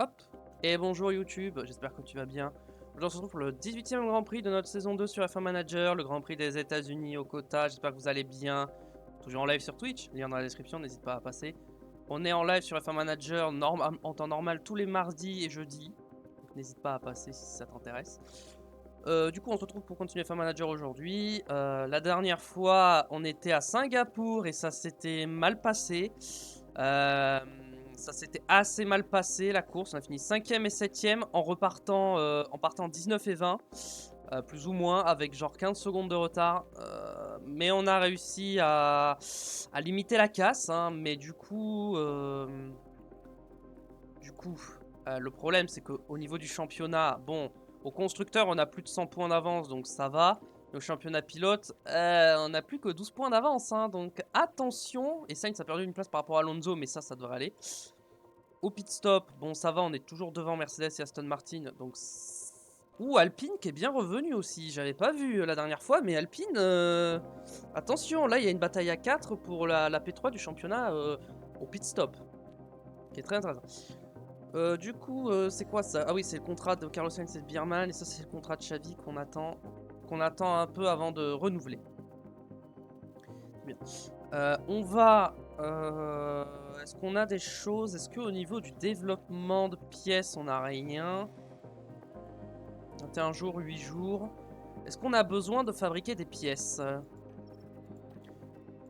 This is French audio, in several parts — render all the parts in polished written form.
Hop. Et bonjour YouTube, j'espère que tu vas bien. Aujourd'hui on se retrouve pour le 18e Grand Prix de notre saison 2 sur F1 Manager, le Grand Prix des États-Unis au quota. J'espère que vous allez bien. Toujours en live sur Twitch, lien dans la description, n'hésite pas à passer. On est en live sur F1 Manager en temps normal tous les mardis et jeudis. Donc n'hésite pas à passer si ça t'intéresse. Du coup on se retrouve pour continuer F1 Manager aujourd'hui. La dernière fois on était à Singapour et ça s'était mal passé. Ça s'était assez mal passé la course, on a fini 5ème et 7ème en partant 19 et 20, plus ou moins, avec genre 15 secondes de retard. Mais on a réussi à limiter la casse, hein, mais du coup, le problème c'est qu'au niveau du championnat, bon, au constructeur on a plus de 100 points d'avance, donc ça va. Au championnat pilote, on n'a plus que 12 points d'avance, hein, donc attention. Et Sainz a perdu une place par rapport à Alonso, mais ça devrait aller. Au pit stop, bon ça va, on est toujours devant Mercedes et Aston Martin, donc... Ouh, Alpine qui est bien revenu aussi, j'avais pas vu la dernière fois, mais Alpine... Attention, là il y a une bataille à 4 pour la P3 du championnat au pit stop, qui est très intéressant. Du coup, c'est quoi ça? Ah oui, c'est le contrat de Carlos Sainz et de Birman, et ça c'est le contrat de Xavi qu'on attend un peu avant de renouveler. Bien. On va... Est-ce qu'on a des choses? Est-ce qu'au niveau du développement de pièces, on n'a rien? 21 jours, 8 jours. Est-ce qu'on a besoin de fabriquer des pièces?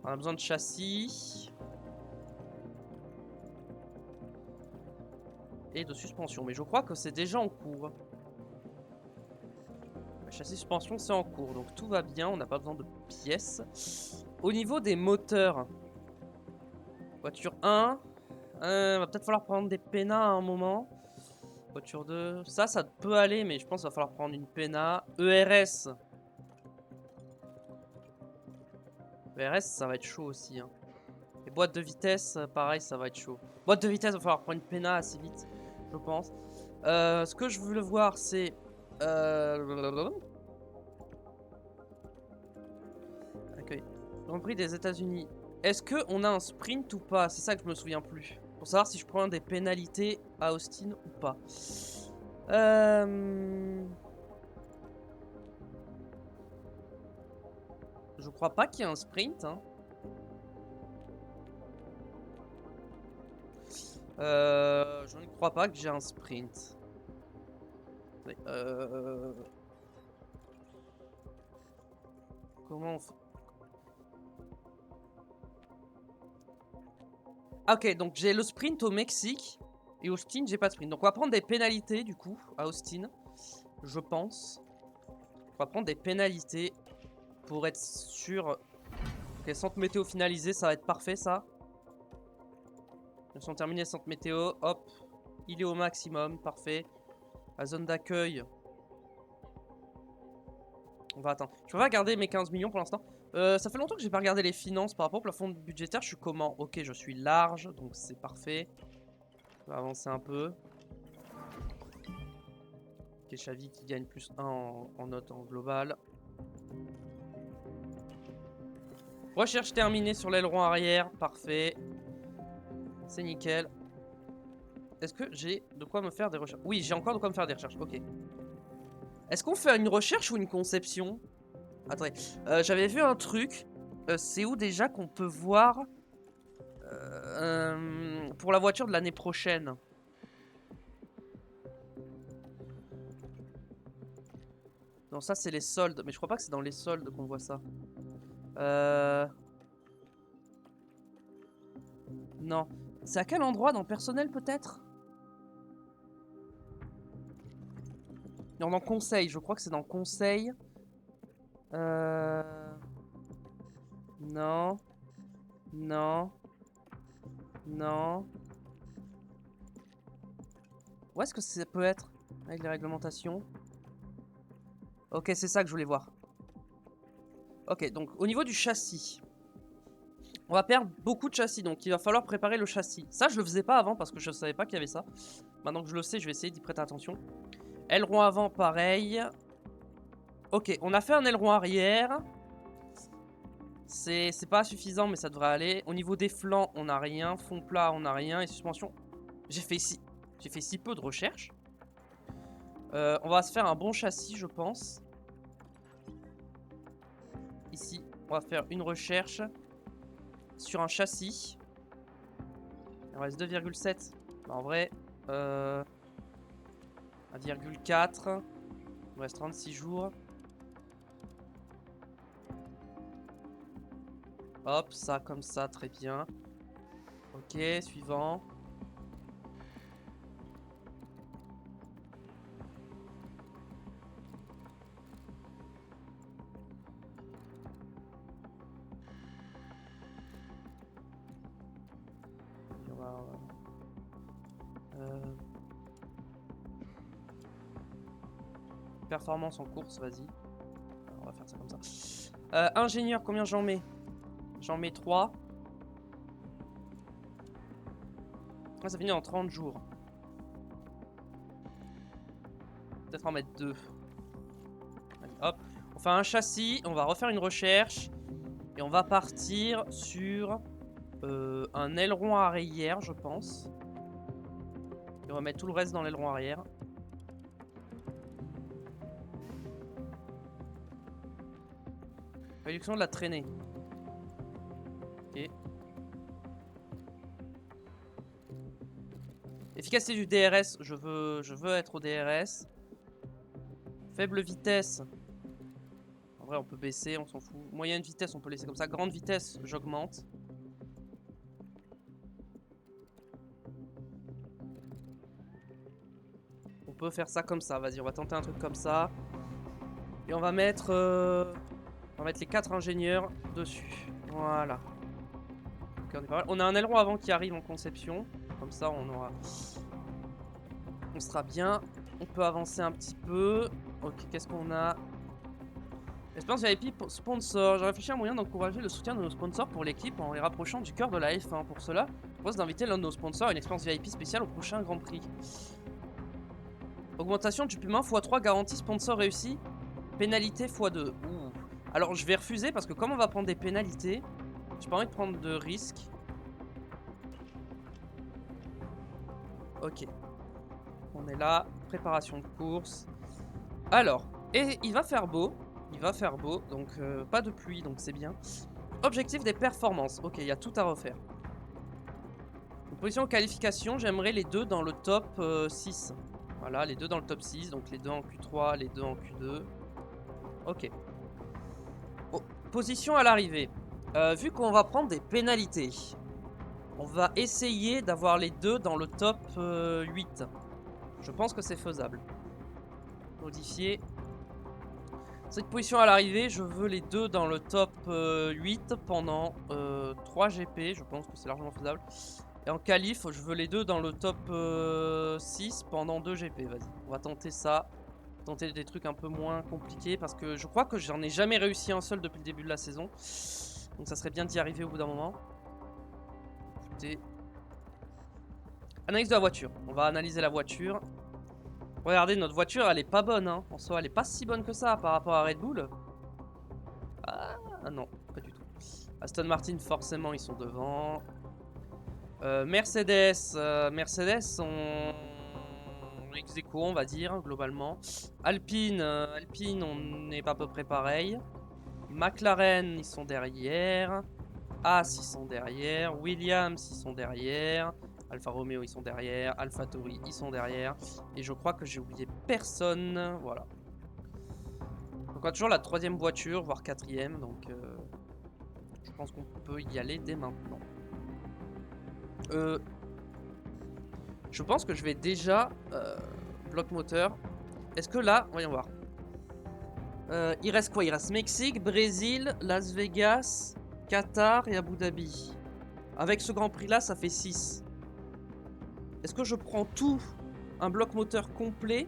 On a besoin de châssis. Et de suspension. Mais je crois que c'est déjà en cours. Châssis suspension, c'est en cours. Donc tout va bien, on n'a pas besoin de pièces. Au niveau des moteurs. Voiture 1. Va peut-être falloir prendre des pénas à un moment. Voiture 2. Ça peut aller, mais je pense qu'il va falloir prendre une péna. ERS. ERS, ça va être chaud aussi. Hein. Les boîtes de vitesse, pareil, ça va être chaud. Boîte de vitesse, il va falloir prendre une péna assez vite, je pense. Ce que je voulais voir, c'est... Accueil. Grand Prix des États-Unis. Est-ce qu'on a un sprint ou pas? C'est ça que je me souviens plus. Pour savoir si je prends des pénalités à Austin ou pas. Je crois pas qu'il y ait un sprint. Hein. Je ne crois pas que j'ai un sprint. Comment on fait? Ah, ok, donc j'ai le sprint au Mexique. Et Austin, j'ai pas de sprint. Donc on va prendre des pénalités du coup à Austin. Je pense. On va prendre des pénalités pour être sûr. Ok, centre météo finalisé, ça va être parfait ça. Ils sont terminés, centre météo. Hop. Il est au maximum, parfait. La zone d'accueil. On va attendre. Je peux pas garder mes 15 millions pour l'instant. Ça fait longtemps que j'ai pas regardé les finances par rapport au plafond budgétaire. Je suis comment? Ok, je suis large, donc c'est parfait. On va avancer un peu. Ok, Xavi qui gagne plus 1 en note en global. Recherche terminée sur l'aileron arrière, parfait. C'est nickel. Est-ce que j'ai de quoi me faire des recherches? Oui, j'ai encore de quoi me faire des recherches, ok. Est-ce qu'on fait une recherche ou une conception? Attendez, j'avais vu un truc. C'est où déjà qu'on peut voir pour la voiture de l'année prochaine? Non, ça c'est les soldes, mais je crois pas que c'est dans les soldes qu'on voit ça. Non. C'est à quel endroit? Dans personnel peut-être? Non, dans conseil, je crois que c'est dans conseil. Non. Non. Non. Où est-ce que ça peut être? Avec les réglementations. Ok, c'est ça que je voulais voir. Ok, donc au niveau du châssis. On va perdre beaucoup de châssis, donc il va falloir préparer le châssis. Ça, je le faisais pas avant parce que je savais pas qu'il y avait ça. Maintenant que je le sais, je vais essayer d'y prêter attention. Aileron avant, pareil. Ok, on a fait un aileron arrière. C'est pas suffisant, mais ça devrait aller. Au niveau des flancs, on n'a rien. Fond plat, on n'a rien. Et suspension, j'ai fait ici. J'ai fait si peu de recherches. On va se faire un bon châssis, je pense. Ici, on va faire une recherche sur un châssis. Il reste 2,7. En vrai, 1,4. Il reste 36 jours. Hop, ça comme ça, très bien. Ok, suivant. Performance en course, vas-y. On va faire ça comme ça. Ingénieur, combien j'en mets? J'en mets 3. Ah, ça finit en 30 jours. Peut-être en mettre 2. Hop. On fait un châssis, on va refaire une recherche. Et on va partir sur un aileron arrière, je pense. Et on va mettre tout le reste dans l'aileron arrière. Réduction de la traînée. Ok. Efficacité du DRS, je veux être au DRS. Faible vitesse. En vrai, on peut baisser, on s'en fout. Moyenne vitesse, on peut laisser comme ça. Grande vitesse, j'augmente. On peut faire ça comme ça. Vas-y, on va tenter un truc comme ça. Et on va mettre les 4 ingénieurs dessus. Voilà. Okay, on est pas mal. On a un aileron avant qui arrive en conception. Comme ça, on sera bien. On peut avancer un petit peu. Ok, qu'est-ce qu'on a? Expérience VIP sponsor. J'ai réfléchi à un moyen d'encourager le soutien de nos sponsors pour l'équipe en les rapprochant du cœur de la F1. Pour cela, je propose d'inviter l'un de nos sponsors à une expérience VIP spéciale au prochain Grand Prix. Augmentation du paiement x3 garantie sponsor réussi. Pénalité x2. Ouh. Alors je vais refuser parce que comme on va prendre des pénalités, j'ai pas envie de prendre de risques. Ok. On est là. Préparation de course. Alors, et il va faire beau. Il va faire beau, donc pas de pluie, donc c'est bien. Objectif des performances. Ok, il y a tout à refaire. Une position qualification, j'aimerais les deux dans le top 6. Voilà, les deux dans le top 6, donc les deux en Q3, les deux en Q2. Ok. Oh, position à l'arrivée. Vu qu'on va prendre des pénalités, on va essayer d'avoir les deux dans le top 8. Je pense que c'est faisable. Modifier. Cette position à l'arrivée, je veux les deux dans le top 8 pendant 3 GP. Je pense que c'est largement faisable. Et en qualif, je veux les deux dans le top 6 pendant 2 GP. Vas-y, on va tenter ça. Tenter des trucs un peu moins compliqués parce que je crois que j'en ai jamais réussi un seul depuis le début de la saison. Donc ça serait bien d'y arriver au bout d'un moment. Écoutez. Analyse de la voiture. On va analyser la voiture. Regardez, notre voiture, elle est pas bonne, hein. En soi, elle est pas si bonne que ça par rapport à Red Bull. Ah non, pas du tout. Aston Martin, forcément, ils sont devant. Mercedes, on ex aequo, on va dire, globalement. Alpine, on est à peu près pareil. McLaren, ils sont derrière. As, ils sont derrière. Williams, ils sont derrière. Alfa Romeo, ils sont derrière. AlphaTauri, ils sont derrière. Et je crois que j'ai oublié personne. Voilà. Donc on a toujours la 3e voiture, voire 4e. Donc je pense qu'on peut y aller dès maintenant. Je pense que je vais déjà bloc moteur. Est-ce que là, voyons voir. Il reste quoi? Il reste Mexique, Brésil, Las Vegas, Qatar et Abu Dhabi. Avec ce Grand Prix là, ça fait 6. Est-ce que je prends tout un bloc moteur complet?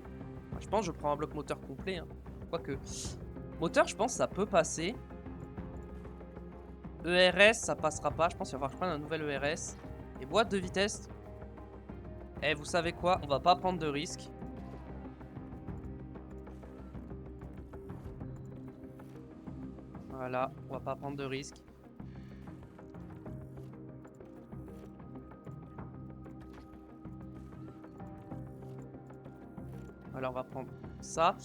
Je pense que je prends un bloc moteur complet. Hein. Quoique. Moteur, je pense que ça peut passer. ERS, ça passera pas. Je pense qu'il va falloir que je prenne un nouvel ERS. Et boîte de vitesse. Eh, vous savez quoi? On va pas prendre de risques. Voilà, on va pas prendre de risques. Alors on va prendre ça.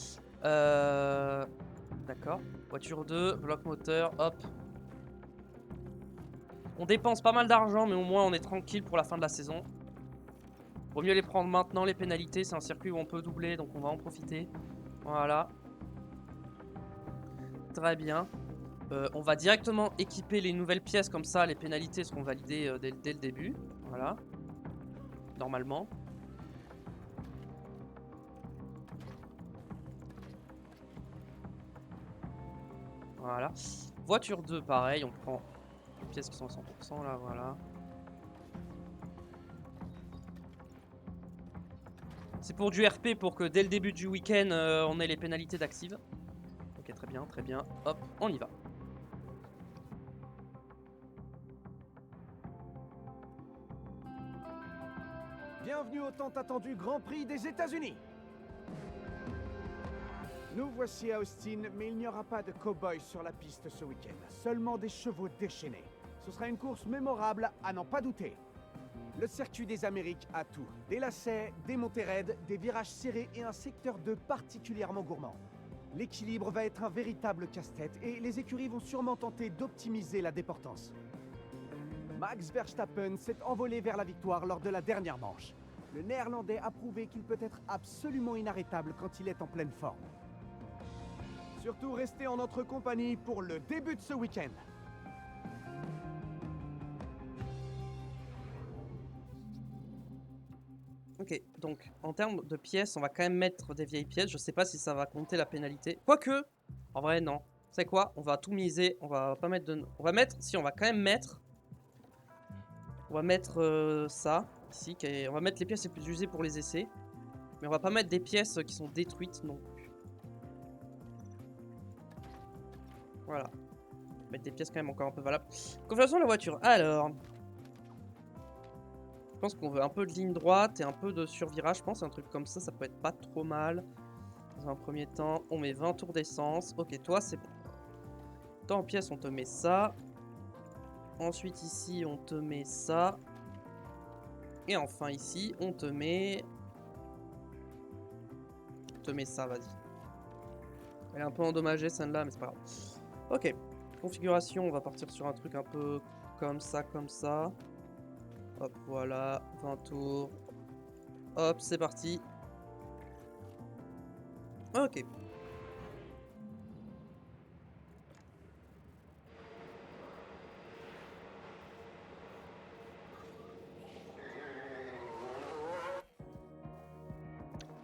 D'accord. Voiture 2, bloc moteur, hop. On dépense pas mal d'argent, mais au moins on est tranquille pour la fin de la saison. Vaut mieux les prendre maintenant, les pénalités. C'est un circuit où on peut doubler, donc on va en profiter. Voilà. Très bien. On va directement équiper les nouvelles pièces, comme ça les pénalités seront validées dès le début. Voilà. Normalement. Voilà. Voiture 2, pareil, on prend les pièces qui sont à 100% là, voilà. C'est pour du RP, pour que dès le début du week-end, on ait les pénalités d'Active. Ok, très bien, très bien. Hop, on y va. Bienvenue au tant attendu Grand Prix des États-Unis. Nous voici à Austin, mais il n'y aura pas de cow-boys sur la piste ce week-end. Seulement des chevaux déchaînés. Ce sera une course mémorable, à n'en pas douter. Le circuit des Amériques a tout. Des lacets, des montées raides, des virages serrés et un secteur 2 particulièrement gourmand. L'équilibre va être un véritable casse-tête et les écuries vont sûrement tenter d'optimiser la déportance. Max Verstappen s'est envolé vers la victoire lors de la dernière manche. Le Néerlandais a prouvé qu'il peut être absolument inarrêtable quand il est en pleine forme. Surtout restez en notre compagnie pour le début de ce week-end. Ok, donc en termes de pièces, on va quand même mettre des vieilles pièces. Je sais pas si ça va compter la pénalité. Quoique, en vrai, non. C'est quoi? On va tout miser. On va pas mettre de. On va mettre. Si, on va quand même mettre. On va mettre ça ici. On va mettre les pièces les plus usées pour les essais. Mais on va pas mettre des pièces qui sont détruites non plus. Voilà. Mettre des pièces quand même encore un peu valables. Configuration de la voiture. Alors. Je pense qu'on veut un peu de ligne droite et un peu de survirage. Je pense un truc comme ça peut être pas trop mal. Dans un premier temps, on met 20 tours d'essence. Ok, toi, c'est bon. Toi, en pièces, on te met ça. Ensuite, ici, on te met ça. Et enfin, ici, on te met... ça, vas-y. Elle est un peu endommagée, celle-là, mais c'est pas grave. Ok. Configuration, on va partir sur un truc un peu comme ça, comme ça. Hop, voilà. 20 tours. Hop, c'est parti. Ok.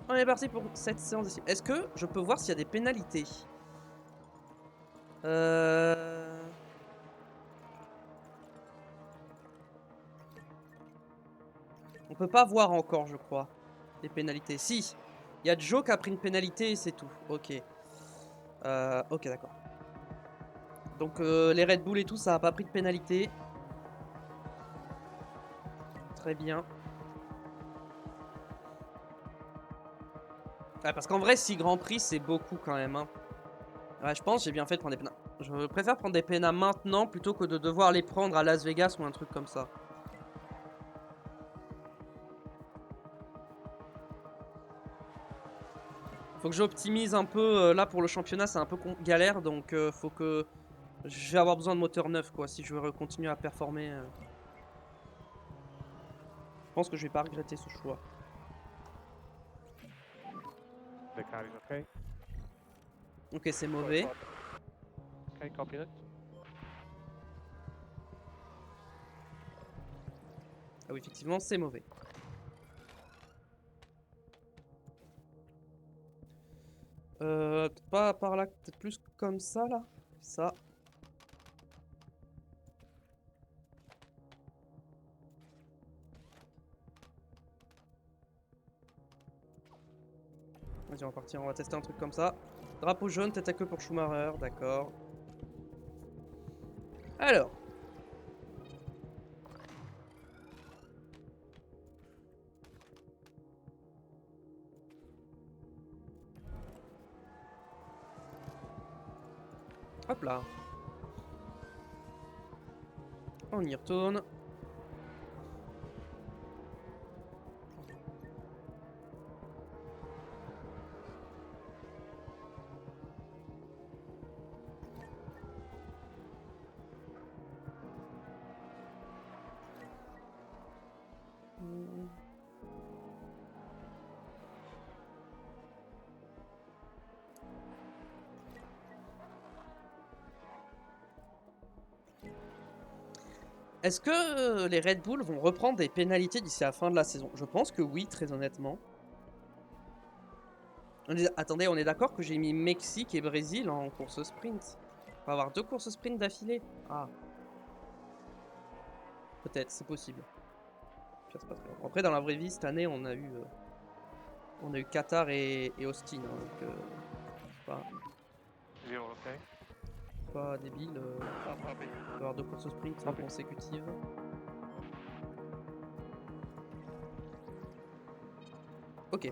On est parti pour cette séance d'essai. Est-ce que je peux voir s'il y a des pénalités? On peut pas voir encore, je crois, les pénalités. Si, il y a Joe qui a pris une pénalité et c'est tout. Ok. Ok, d'accord. Donc les Red Bull et tout, ça a pas pris de pénalité. Très bien. Ouais, parce qu'en vrai, 6 Grands Prix, c'est beaucoup quand même. Hein. Ouais, je pense que j'ai bien fait de prendre des pénats. Je préfère prendre des pénats maintenant plutôt que de devoir les prendre à Las Vegas ou un truc comme ça. Faut que j'optimise un peu. Là, pour le championnat, c'est un peu galère. Donc, faut que... Je vais avoir besoin de moteur neuf, quoi, si je veux continuer à performer. Je pense que je vais pas regretter ce choix. The car is okay. Ok, c'est mauvais. Okay, copy that. Ah oui, effectivement, c'est mauvais. Peut-être pas par là, peut-être plus comme ça, là. Ça. Vas-y, on va partir, on va tester un truc comme ça. Drapeau jaune, tête à queue pour Schumacher, d'accord. Alors. Hop là. On y retourne. Est-ce que les Red Bull vont reprendre des pénalités d'ici la fin de la saison? Je pense que oui, très honnêtement. Attendez, on est d'accord que j'ai mis Mexique et Brésil en course sprint. On va avoir 2 courses sprint d'affilée. Ah. Peut-être, c'est possible. Pire, c'est pas très grave. Après, dans la vraie vie, cette année, on a eu Qatar et Austin. Hein, donc, c'est Zero, okay. pas débile d'avoir 2 courses sprint consécutives. Ok.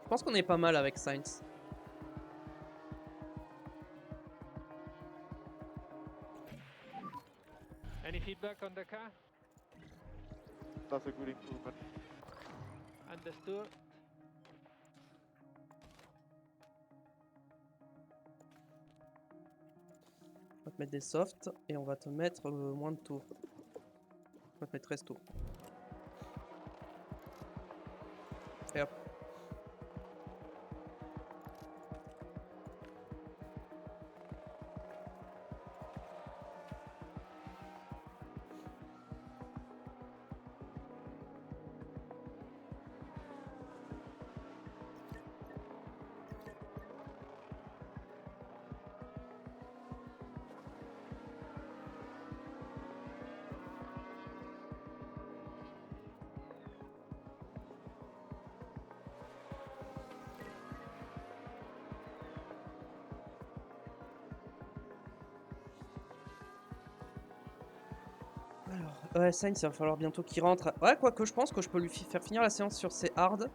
Je pense qu'on est pas mal avec Sainz. Any feedback on the car? That's a good improvement. Understood. On va te mettre des softs et on va te mettre moins de tours. On va te mettre 13 tours. Et hop. Alors, ouais, Sainz, il va falloir bientôt qu'il rentre. Ouais, quoique je pense que je peux lui faire finir la séance sur ses hard.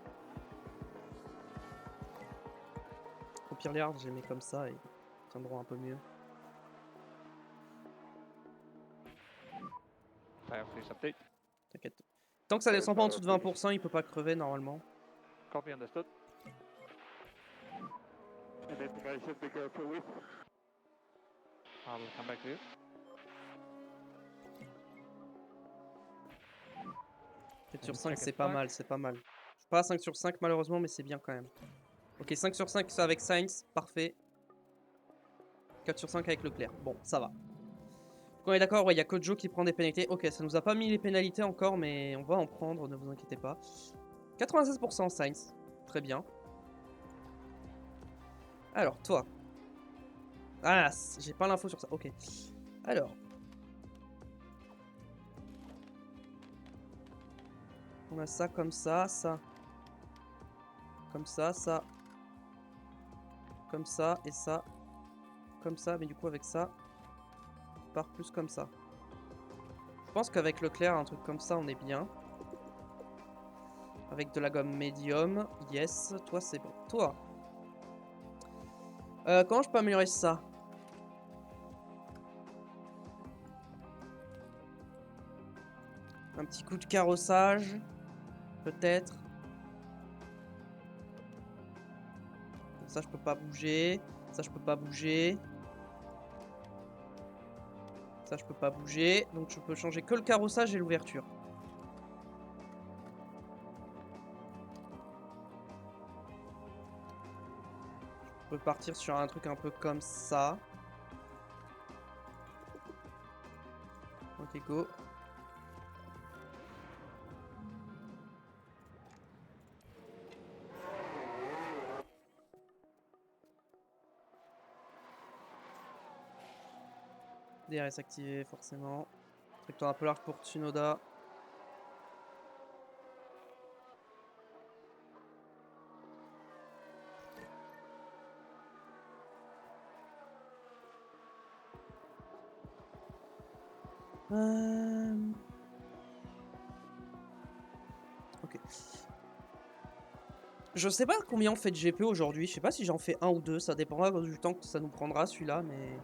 Au pire, les hard, je les mets comme ça et ils tiendront un peu mieux. Tire please update. T'inquiète. Tant que ça descend pas en dessous de 20%, il peut pas crever normalement. Copy, understood. Anything I should be careful with? I will come back to you. 4 sur 5, c'est pas mal, c'est pas mal. Je suis pas à 5 sur 5 malheureusement, mais c'est bien quand même. Ok, 5 sur 5 ça avec Sainz, parfait. 4 sur 5 avec Leclerc, bon, ça va. Donc on est d'accord, ouais, il y a que Joe qui prend des pénalités. Ok, ça nous a pas mis les pénalités encore, mais on va en prendre, ne vous inquiétez pas. 96% Sainz, très bien. Alors, toi. Ah, j'ai pas l'info sur ça, ok. Alors. On a ça comme ça, ça. Comme ça, ça. Comme ça, et ça. Comme ça, mais du coup avec ça. Part plus comme ça. Je pense qu'avec Leclerc, un truc comme ça, on est bien. Avec de la gomme médium, yes. Toi, c'est bon. Toi. Comment je peux améliorer ça? Un petit coup de carrossage. Peut-être. Ça, je peux pas bouger. Ça, je peux pas bouger. Ça, je peux pas bouger. Donc, je peux changer que le carrossage et l'ouverture. Je peux partir sur un truc un peu comme ça. Ok, go. DRS activé, forcément. Trajectoire un peu large pour Tsunoda. Ok. Je sais pas combien on fait de GP aujourd'hui. Je sais pas si j'en fais un ou deux. Ça dépendra du temps que ça nous prendra celui-là. Mais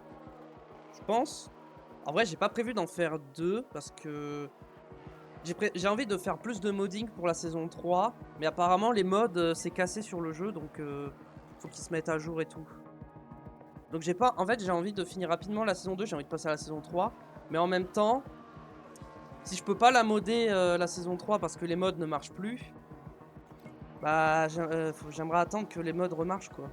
je pense. En vrai, j'ai pas prévu d'en faire deux. Parce que j'ai envie de faire plus de modding pour la saison 3. Mais apparemment, les mods c'est cassé sur le jeu. Donc faut qu'ils se mettent à jour et tout. Donc j'ai pas. En fait, j'ai envie de finir rapidement la saison 2. J'ai envie de passer à la saison 3. Mais en même temps. Si je peux pas la modder la saison 3 parce que les mods ne marchent plus, bah j'aimerais attendre que les mods remarchent quoi.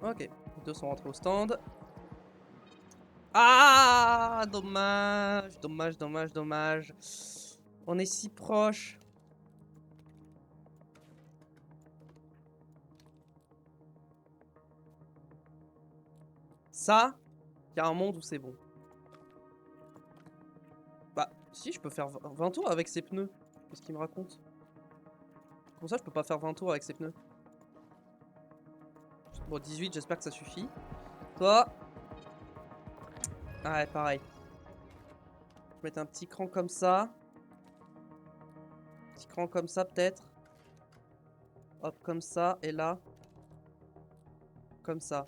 Ok, les deux sont rentrés au stand. Ah, dommage, dommage, dommage, dommage. On est si proche. Ça, il y a un monde où c'est bon. Bah, si, je peux faire 20 tours avec ces pneus. Qu'est-ce qu'il me raconte? Pour ça, je peux pas faire 20 tours avec ces pneus. Bon, 18, j'espère que ça suffit. Toi. Ah ouais, pareil. Je vais mettre un petit cran comme ça. Petit cran comme ça, peut-être. Hop, comme ça. Et là. Comme ça.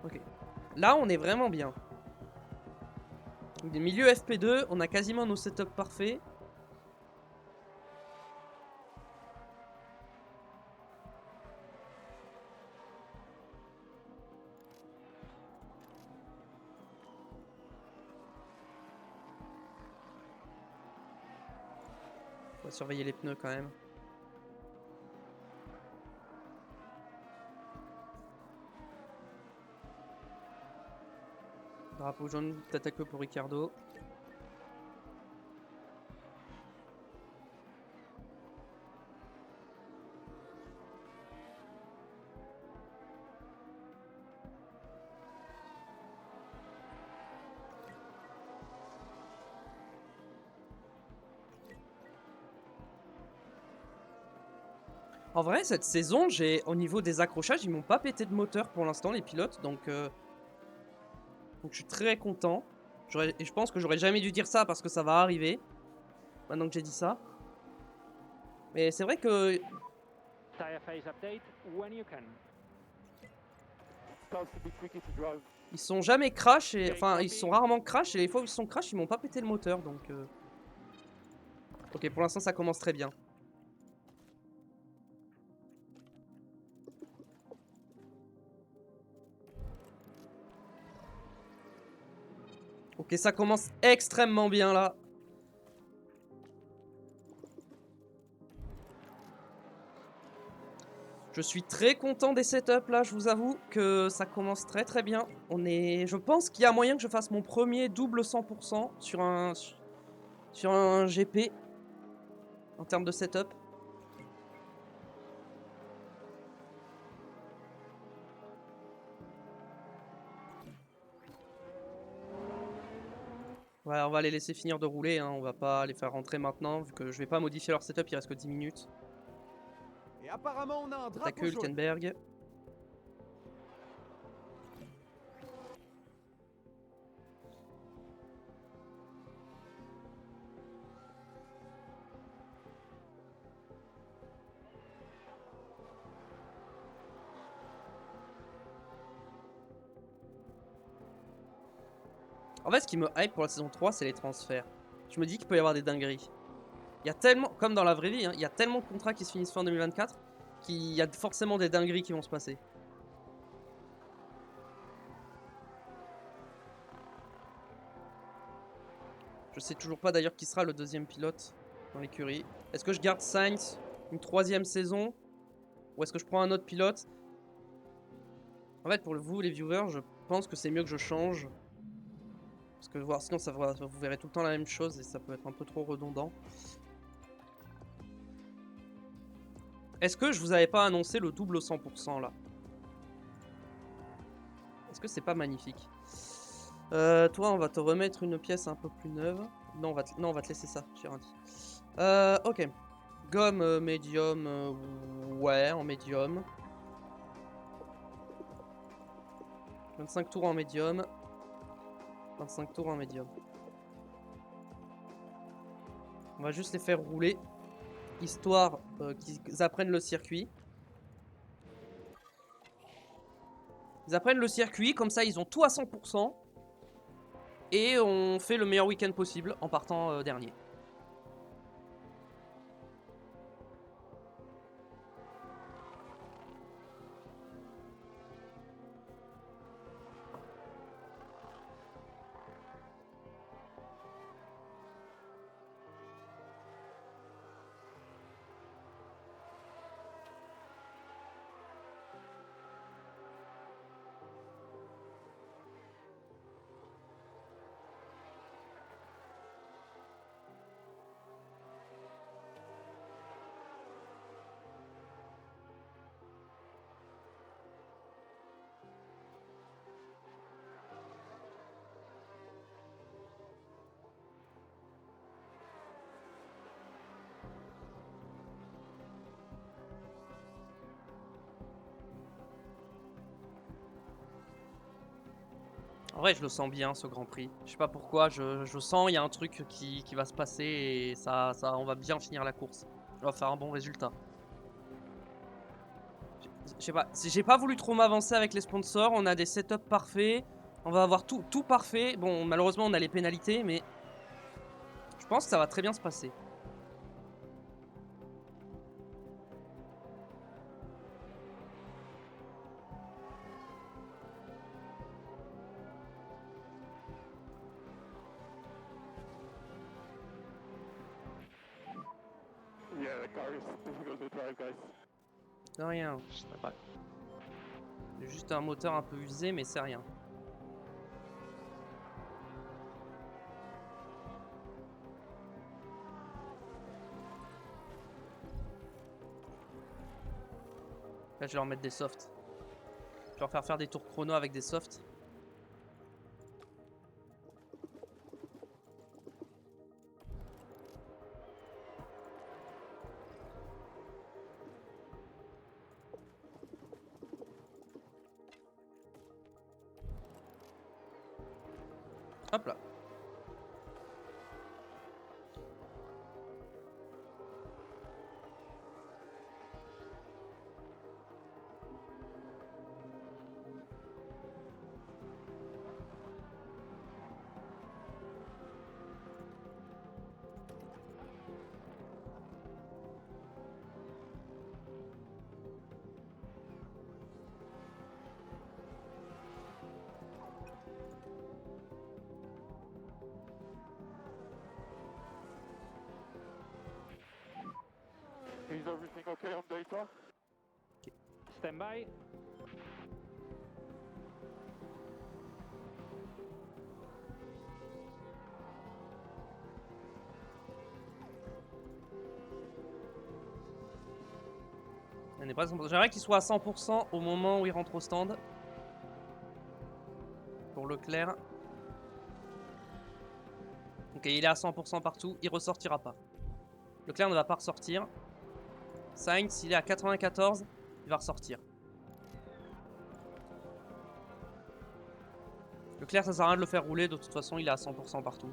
Ok. Là, on est vraiment bien. Milieu FP2, on a quasiment nos setups parfaits. On va surveiller les pneus quand même. Drapeau jaune, peut-être un peu pour Ricardo. En vrai, cette saison, au niveau des accrochages, ils m'ont pas pété de moteur pour l'instant, les pilotes. Donc je suis très content. Et je pense que j'aurais jamais dû dire ça parce que ça va arriver. Maintenant que j'ai dit ça. Mais c'est vrai que Tire phase update when you can. Starts to be tricky to drive. ils sont jamais crash. Enfin, ils sont rarement crash. Et les fois où ils sont crash, ils m'ont pas pété le moteur. Donc. Ok, pour l'instant, ça commence très bien. Ok, ça commence extrêmement bien là. Je suis très content des setups là, je vous avoue que ça commence très très bien. Je pense qu'il y a moyen que je fasse mon premier double 100% sur un GP en termes de setup. Ouais, on va les laisser finir de rouler, hein. On va pas les faire rentrer maintenant vu que je vais pas modifier leur setup, il reste que 10 minutes. Et apparemment, on a un T'as drapeau que jaune. Hülkenberg. En fait, ce qui me hype pour la saison 3, c'est les transferts. Je me dis qu'il peut y avoir des dingueries. Il y a tellement, comme dans la vraie vie, hein, il y a tellement de contrats qui se finissent fin 2024 qu'il y a forcément des dingueries qui vont se passer. Je sais toujours pas d'ailleurs qui sera le deuxième pilote dans l'écurie. Est-ce que je garde Sainz une troisième saison ou est-ce que je prends un autre pilote? En fait, pour vous les viewers, je pense que c'est mieux que je change. Parce que sinon vous verrez tout le temps la même chose et ça peut être un peu trop redondant. Est-ce que je vous avais pas annoncé le double 100% là? Est-ce que c'est pas magnifique? Toi, on va te remettre une pièce un peu plus neuve. Non, on va te laisser ça, j'ai rien dit. Ok. Gomme médium, ouais, en médium. 25 tours en médium. 25 tours en médium. On va juste les faire rouler. histoire qu'ils apprennent le circuit. Ils apprennent le circuit, comme ça ils ont tout à 100%. Et on fait le meilleur week-end possible en partant dernier. En vrai, je le sens bien ce Grand Prix. Je sais pas pourquoi, je sens il y a un truc qui va se passer et on va bien finir la course. On va faire un bon résultat. Je sais pas, j'ai pas voulu trop m'avancer avec les sponsors. On a des setups parfaits. On va avoir tout parfait. Bon, malheureusement, on a les pénalités, mais je pense que ça va très bien se passer. Yeah, the car is difficult to drive, guys. C'est rien, je sais pas. C'est juste un moteur un peu usé, mais c'est rien. Là, je vais leur mettre des softs. Je vais leur faire des tours chrono avec des softs. Hop là. Is everything okay on data? Stand by. On n'est pas à 100%. J'aimerais qu'il soit à 100% au moment où il rentre au stand. Pour Leclerc. Ok, il est à 100% partout. Il ressortira pas. Leclerc ne va pas ressortir. Sainz, il est à 94. Il va ressortir. Leclerc, ça sert à rien de le faire rouler. De toute façon, il est à 100% partout.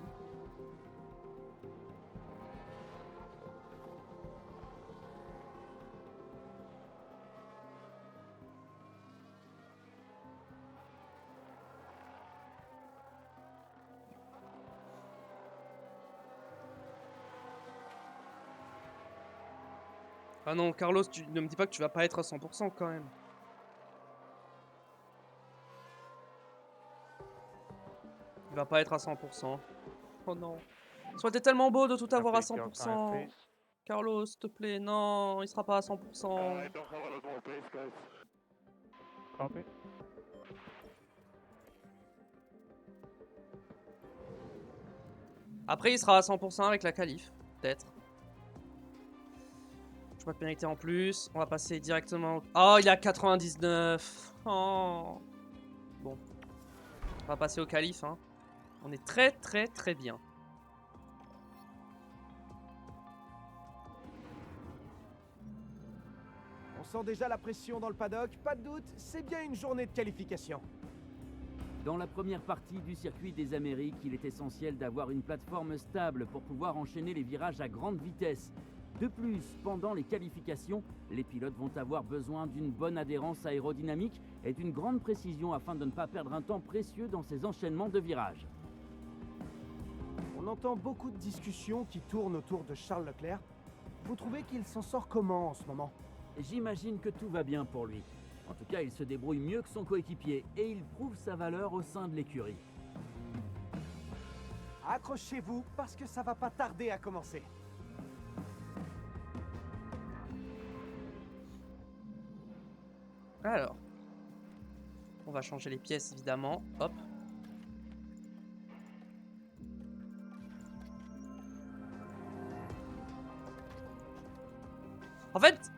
Ah non, Carlos, tu ne me dis pas que tu vas pas être à 100% quand même. Il va pas être à 100%. Oh non. Ça aurait été tellement beau de tout avoir à 100%. Carlos, s'il te plaît, non, il sera pas à 100%. I don't have a lot more pace, guys. Copy. Après, il sera à 100% avec la qualif, peut-être. Je pas de pénalité en plus. On va passer directement. Oh, il est à 99. Oh. Bon. On va passer au qualif. Hein. On est très très très bien. On sent déjà la pression dans le paddock, pas de doute, c'est bien une journée de qualification. Dans la première partie du circuit des Amériques, il est essentiel d'avoir une plateforme stable pour pouvoir enchaîner les virages à grande vitesse. De plus, pendant les qualifications, les pilotes vont avoir besoin d'une bonne adhérence aérodynamique et d'une grande précision afin de ne pas perdre un temps précieux dans ces enchaînements de virages. On entend beaucoup de discussions qui tournent autour de Charles Leclerc. Vous trouvez qu'il s'en sort comment en ce moment? J'imagine que tout va bien pour lui. En tout cas, il se débrouille mieux que son coéquipier et il prouve sa valeur au sein de l'écurie. Accrochez-vous parce que ça va pas tarder à commencer. Alors, on va changer les pièces évidemment. Hop. En fait,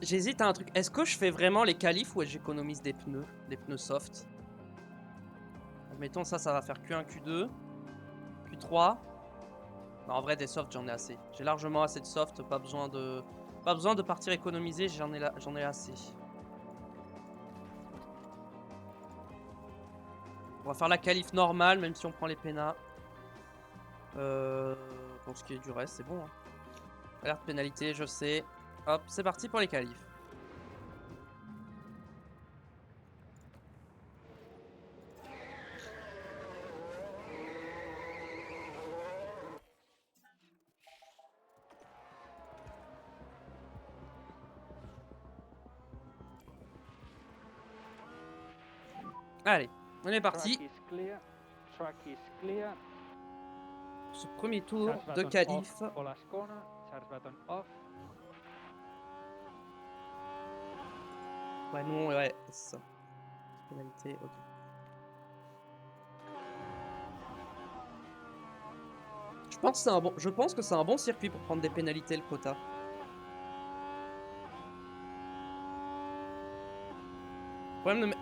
j'hésite à un truc. Est-ce que je fais vraiment les qualifs ou est-ce que j'économise des pneus soft? Admettons ça va faire Q1, Q2, Q3. Non, en vrai des softs j'en ai assez. J'ai largement assez de soft, pas besoin de partir économiser, j'en ai assez. On va faire la qualif normale, même si on prend les pénats. Pour ce qui est du reste, c'est bon. Hein. Alerte pénalité, je sais. Hop, c'est parti pour les qualifs. Allez, on est parti. Track is clear. Track is clear. Ce premier tour Charge de button qualif. off for last corner. Charge button off. Ouais, non, ouais, c'est ça. Pénalité, ok. Je pense que c'est un bon circuit pour prendre des pénalités, le quota.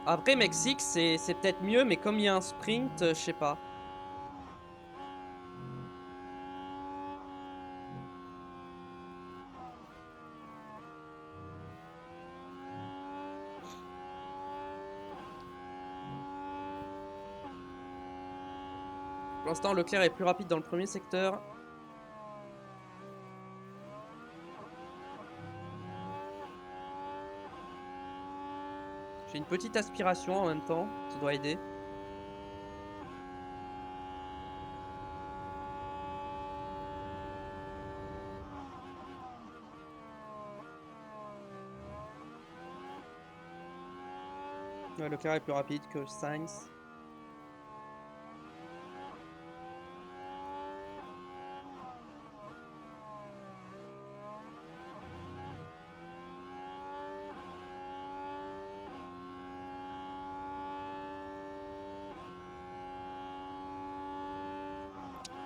Après, Mexique, c'est peut-être mieux, mais comme il y a un sprint, je sais pas. Pour l'instant, Leclerc est plus rapide dans le premier secteur. J'ai une petite aspiration en même temps, ça doit aider. Ouais, Leclerc est plus rapide que Sainz.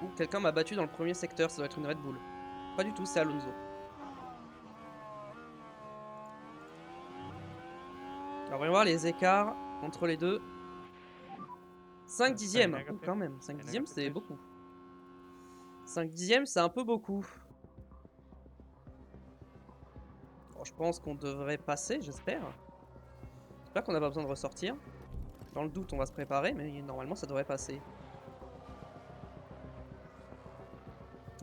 Ouh, quelqu'un m'a battu dans le premier secteur, ça doit être une Red Bull. Pas du tout, c'est Alonso. Alors, voyons voir les écarts entre les deux. 5 dixièmes, ouh, quand même. 5 dixièmes, c'est beaucoup. 5 dixièmes, c'est un peu beaucoup. Bon, je pense qu'on devrait passer, j'espère. J'espère qu'on n'a pas besoin de ressortir. Dans le doute, on va se préparer, mais normalement, ça devrait passer.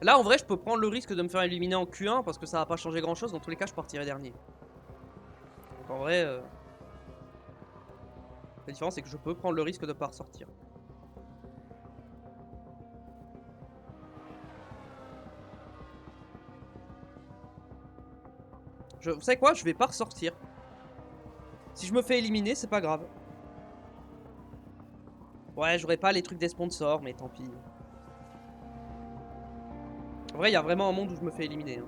Là, en vrai, je peux prendre le risque de me faire éliminer en Q1 parce que ça va pas changer grand-chose. Dans tous les cas, je partirai dernier. Donc en vrai, la différence, c'est que je peux prendre le risque de pas ressortir. Vous savez quoi? Je vais pas ressortir. Si je me fais éliminer, c'est pas grave. Ouais, j'aurai pas les trucs des sponsors, mais tant pis. En vrai, il y a vraiment un monde où je me fais éliminer. Hein.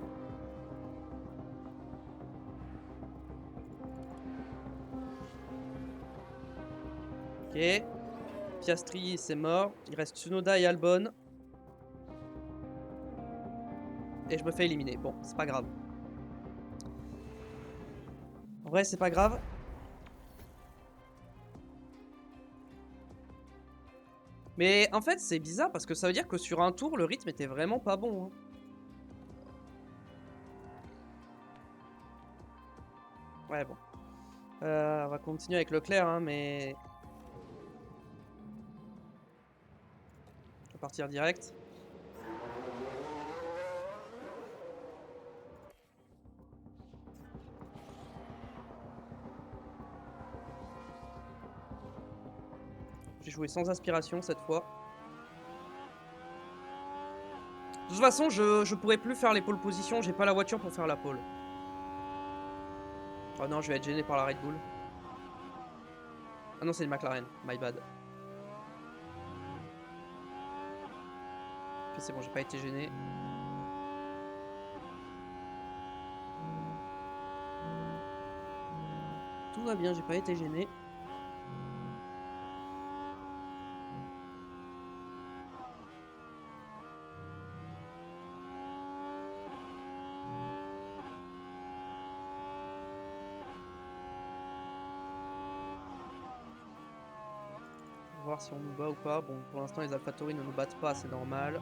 Ok. Piastri, c'est mort. Il reste Tsunoda et Albon. Et je me fais éliminer. Bon, c'est pas grave. En vrai, c'est pas grave. Mais en fait, c'est bizarre parce que ça veut dire que sur un tour, le rythme était vraiment pas bon. Hein. Ouais, bon. On va continuer avec Leclerc, hein, mais... On va partir direct. jouer sans aspiration cette fois. De toute façon, je pourrais plus faire les pole positions. J'ai pas la voiture pour faire la pole. Oh non, je vais être gêné par la Red Bull. Ah non, c'est une McLaren. My bad. C'est bon, j'ai pas été gêné. Tout va bien, j'ai pas été gêné. On va voir si on nous bat ou pas. Bon, pour l'instant, les AlphaTauri ne nous battent pas, c'est normal.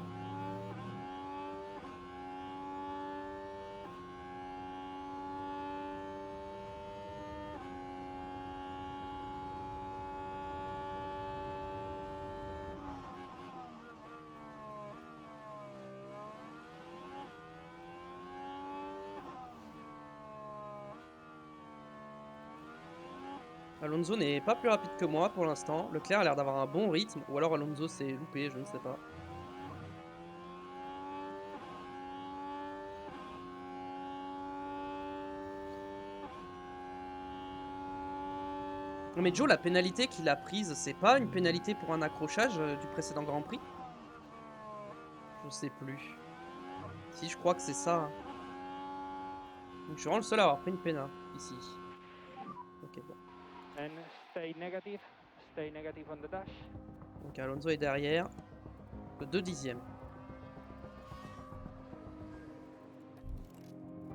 Alonso n'est pas plus rapide que moi pour l'instant. Leclerc a l'air d'avoir un bon rythme. Ou alors Alonso s'est loupé, je ne sais pas. Non mais Joe, la pénalité qu'il a prise, c'est pas une pénalité pour un accrochage du précédent Grand Prix? Je sais plus. Si, je crois que c'est ça. Donc je suis vraiment le seul à avoir pris une péna, ici. Ok, bon. And stay negative on the dash. Donc Alonso est derrière. De 2 dixièmes.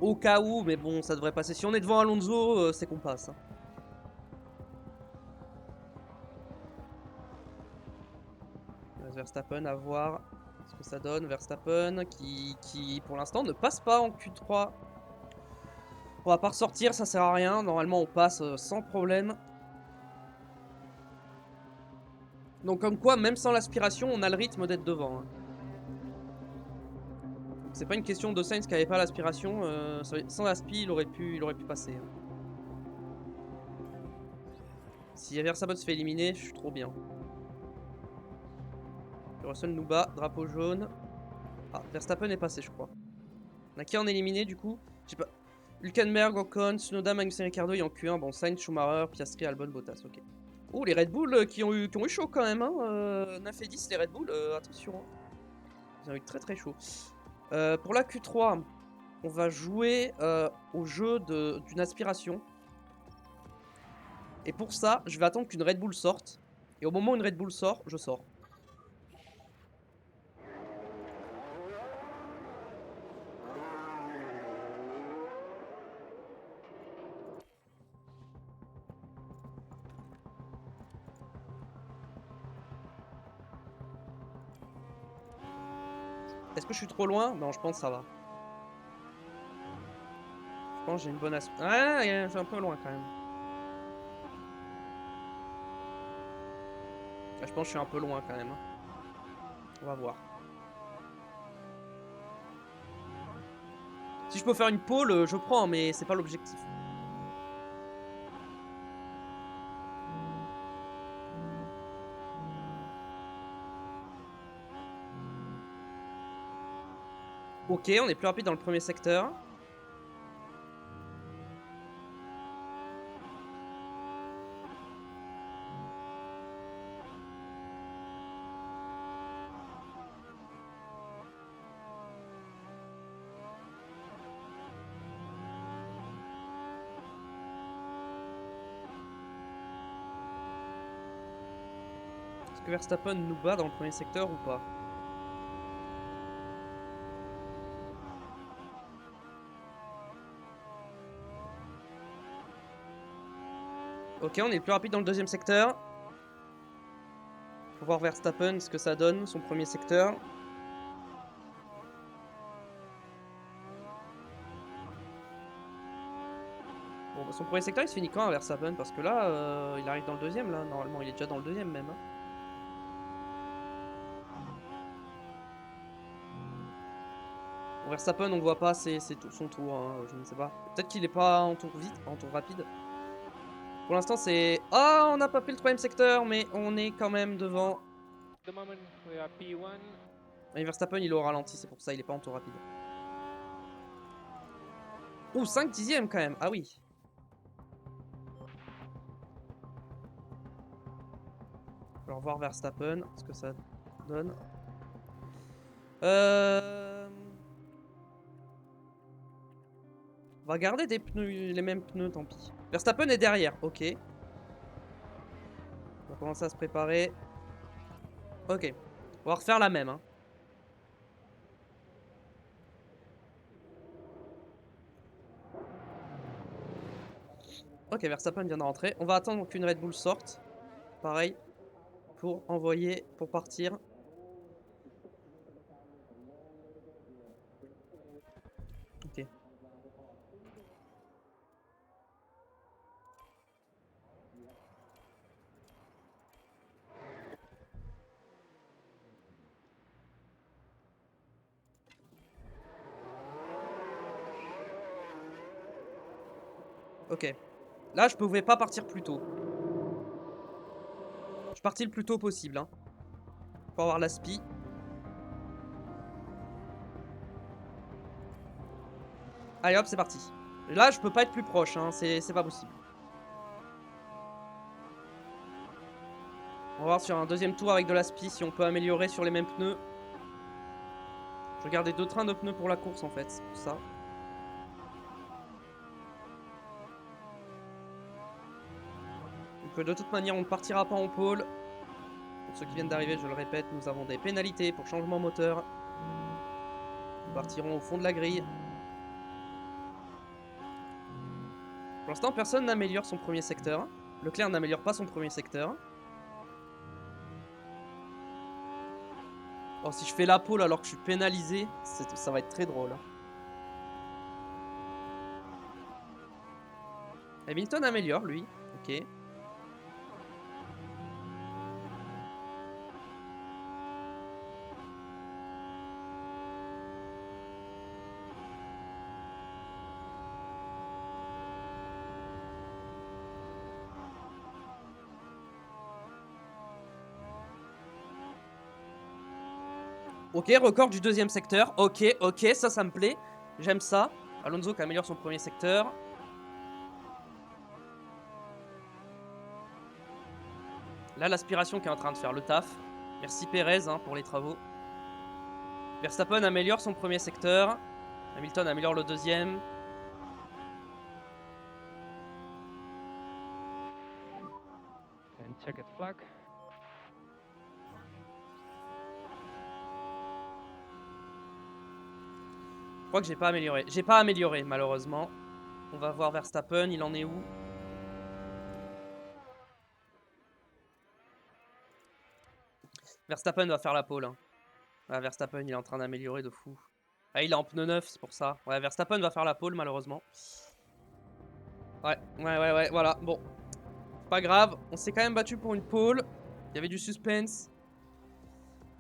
Au cas où, mais bon, ça devrait passer. Si on est devant Alonso, c'est qu'on passe. Hein. Verstappen à voir ce que ça donne. Verstappen qui pour l'instant ne passe pas en Q3. On va pas ressortir, ça sert à rien. Normalement on passe sans problème. Donc comme quoi, même sans l'aspiration, on a le rythme d'être devant. Hein. C'est pas une question de Sainz qui avait pas l'aspiration. Sans l'aspi, il aurait pu passer. Hein. Si Verstappen se fait éliminer, je suis trop bien. Russell nous bat, drapeau jaune. Ah, Verstappen est passé, je crois. On a qui en éliminé du coup? Je sais pas. Hülkenberg, Ocon, Tsunoda, Magnussen, Ricciardo et en Q1. Bon, Sainz, Schumacher, Piastri, Albon, Bottas. Ok. Oh, les Red Bull qui ont eu chaud quand même. Hein. 9 et 10, les Red Bull, attention. Hein. Ils ont eu très très chaud. Pour la Q3, on va jouer au jeu d'une aspiration. Et pour ça, je vais attendre qu'une Red Bull sorte. Et au moment où une Red Bull sort, je sors. Est-ce que je suis trop loin? Non, je pense que ça va. Je pense que j'ai une bonne aspiration. Ah, je suis un peu loin quand même. Je pense que je suis un peu loin quand même. On va voir. Si je peux faire une pole, je prends, mais c'est pas l'objectif. Ok, on est plus rapide dans le premier secteur. Est-ce que Verstappen nous bat dans le premier secteur ou pas? Ok, on est le plus rapide dans le deuxième secteur. Faut voir Verstappen, ce que ça donne, son premier secteur. Bon, bah, son premier secteur, il se finit quand à Verstappen? Parce que là, il arrive dans le deuxième, là. Normalement, il est déjà dans le deuxième, même. Hein. Bon, Verstappen, on voit pas son tour, hein, je ne sais pas. Peut-être qu'il est pas en tour vite, en tour rapide. Pour l'instant, c'est... Oh, on n'a pas pris le 3ème secteur, mais on est quand même devant. The moment we are P1. Et Verstappen, il est au ralenti, c'est pour ça, il est pas en tour rapide. Ouh, 5 dixièmes quand même. Ah oui. Alors voir Verstappen, ce que ça donne. On va garder des pneus, les mêmes pneus, tant pis. Verstappen est derrière, ok. On va commencer à se préparer. Ok. On va refaire la même. Hein. Ok, Verstappen vient de rentrer. On va attendre qu'une Red Bull sorte. Pareil. Pour envoyer, pour partir. Ok. Ok. Là, je pouvais pas partir plus tôt. Je suis parti le plus tôt possible. Hein, pour avoir la spi. Allez hop, c'est parti. Là, je peux pas être plus proche. Hein, c'est pas possible. On va voir sur un deuxième tour avec de la spi si on peut améliorer sur les mêmes pneus. Je vais garder 2 trains de pneus pour la course en fait. C'est pour ça. Donc de toute manière, on ne partira pas en pôle. Pour ceux qui viennent d'arriver, je le répète, nous avons des pénalités pour changement moteur. Nous partirons au fond de la grille. Pour l'instant, personne n'améliore son premier secteur. Leclerc n'améliore pas son premier secteur. Oh, si je fais la pole alors que je suis pénalisé, ça va être très drôle. Hamilton améliore, lui. Ok. Ok, record du deuxième secteur. Ok, ok, ça me plaît. J'aime ça. Alonso qui améliore son premier secteur. Là, l'aspiration qui est en train de faire le taf. Merci Perez hein, pour les travaux. Verstappen améliore son premier secteur. Hamilton améliore le deuxième. And checkered flag. Je crois que j'ai pas amélioré. J'ai pas amélioré, malheureusement. On va voir Verstappen, il en est où? Verstappen va faire la pole. Hein. Ah, Verstappen, il est en train d'améliorer de fou. Ah, il est en pneu neuf, c'est pour ça. Ouais, Verstappen va faire la pole, malheureusement. Ouais, voilà. Bon, pas grave. On s'est quand même battu pour une pole. Il y avait du suspense.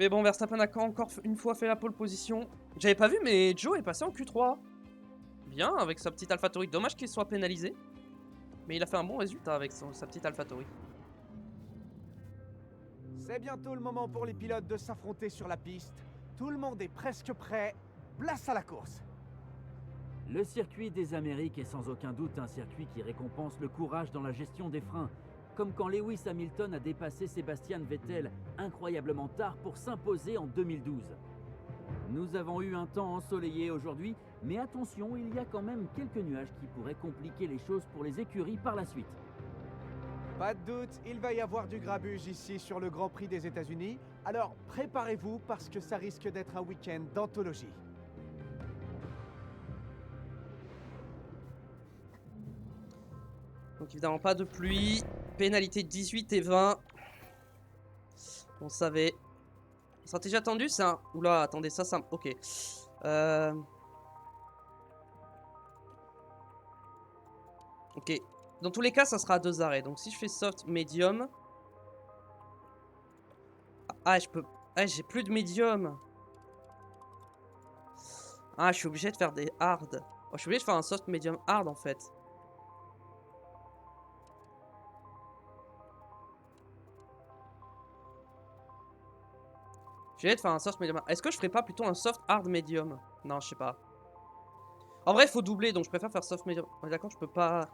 Mais bon, Verstappen a encore une fois fait la pole position. J'avais pas vu, mais Joe est passé en Q3. Bien, avec sa petite AlphaTauri. Dommage qu'il soit pénalisé. Mais il a fait un bon résultat avec sa petite AlphaTauri. C'est bientôt le moment pour les pilotes de s'affronter sur la piste. Tout le monde est presque prêt. Place à la course. Le circuit des Amériques est sans aucun doute un circuit qui récompense le courage dans la gestion des freins, comme quand Lewis Hamilton a dépassé Sebastian Vettel incroyablement tard pour s'imposer en 2012. Nous avons eu un temps ensoleillé aujourd'hui, mais attention, il y a quand même quelques nuages qui pourraient compliquer les choses pour les écuries par la suite. Pas de doute, il va y avoir du grabuge ici sur le Grand Prix des États-Unis. Alors préparez-vous parce que ça risque d'être un week-end d'anthologie. Donc évidemment pas de pluie. Pénalité 18 et 20. On savait. Stratégie attendue, c'est un... Oula, attendez, ça... Ok. Ok. Dans tous les cas, ça sera à 2 arrêts. Donc si je fais soft, medium... Ah, je peux... Ah, j'ai plus de medium. Ah, je suis obligé de faire des hard. Oh, je suis obligé de faire un soft, medium, hard en fait. Je vais de faire un soft medium. Est-ce que je ferais pas plutôt un soft hard medium? Non, je sais pas. En vrai, il faut doubler, donc je préfère faire soft medium. On est d'accord, je peux pas...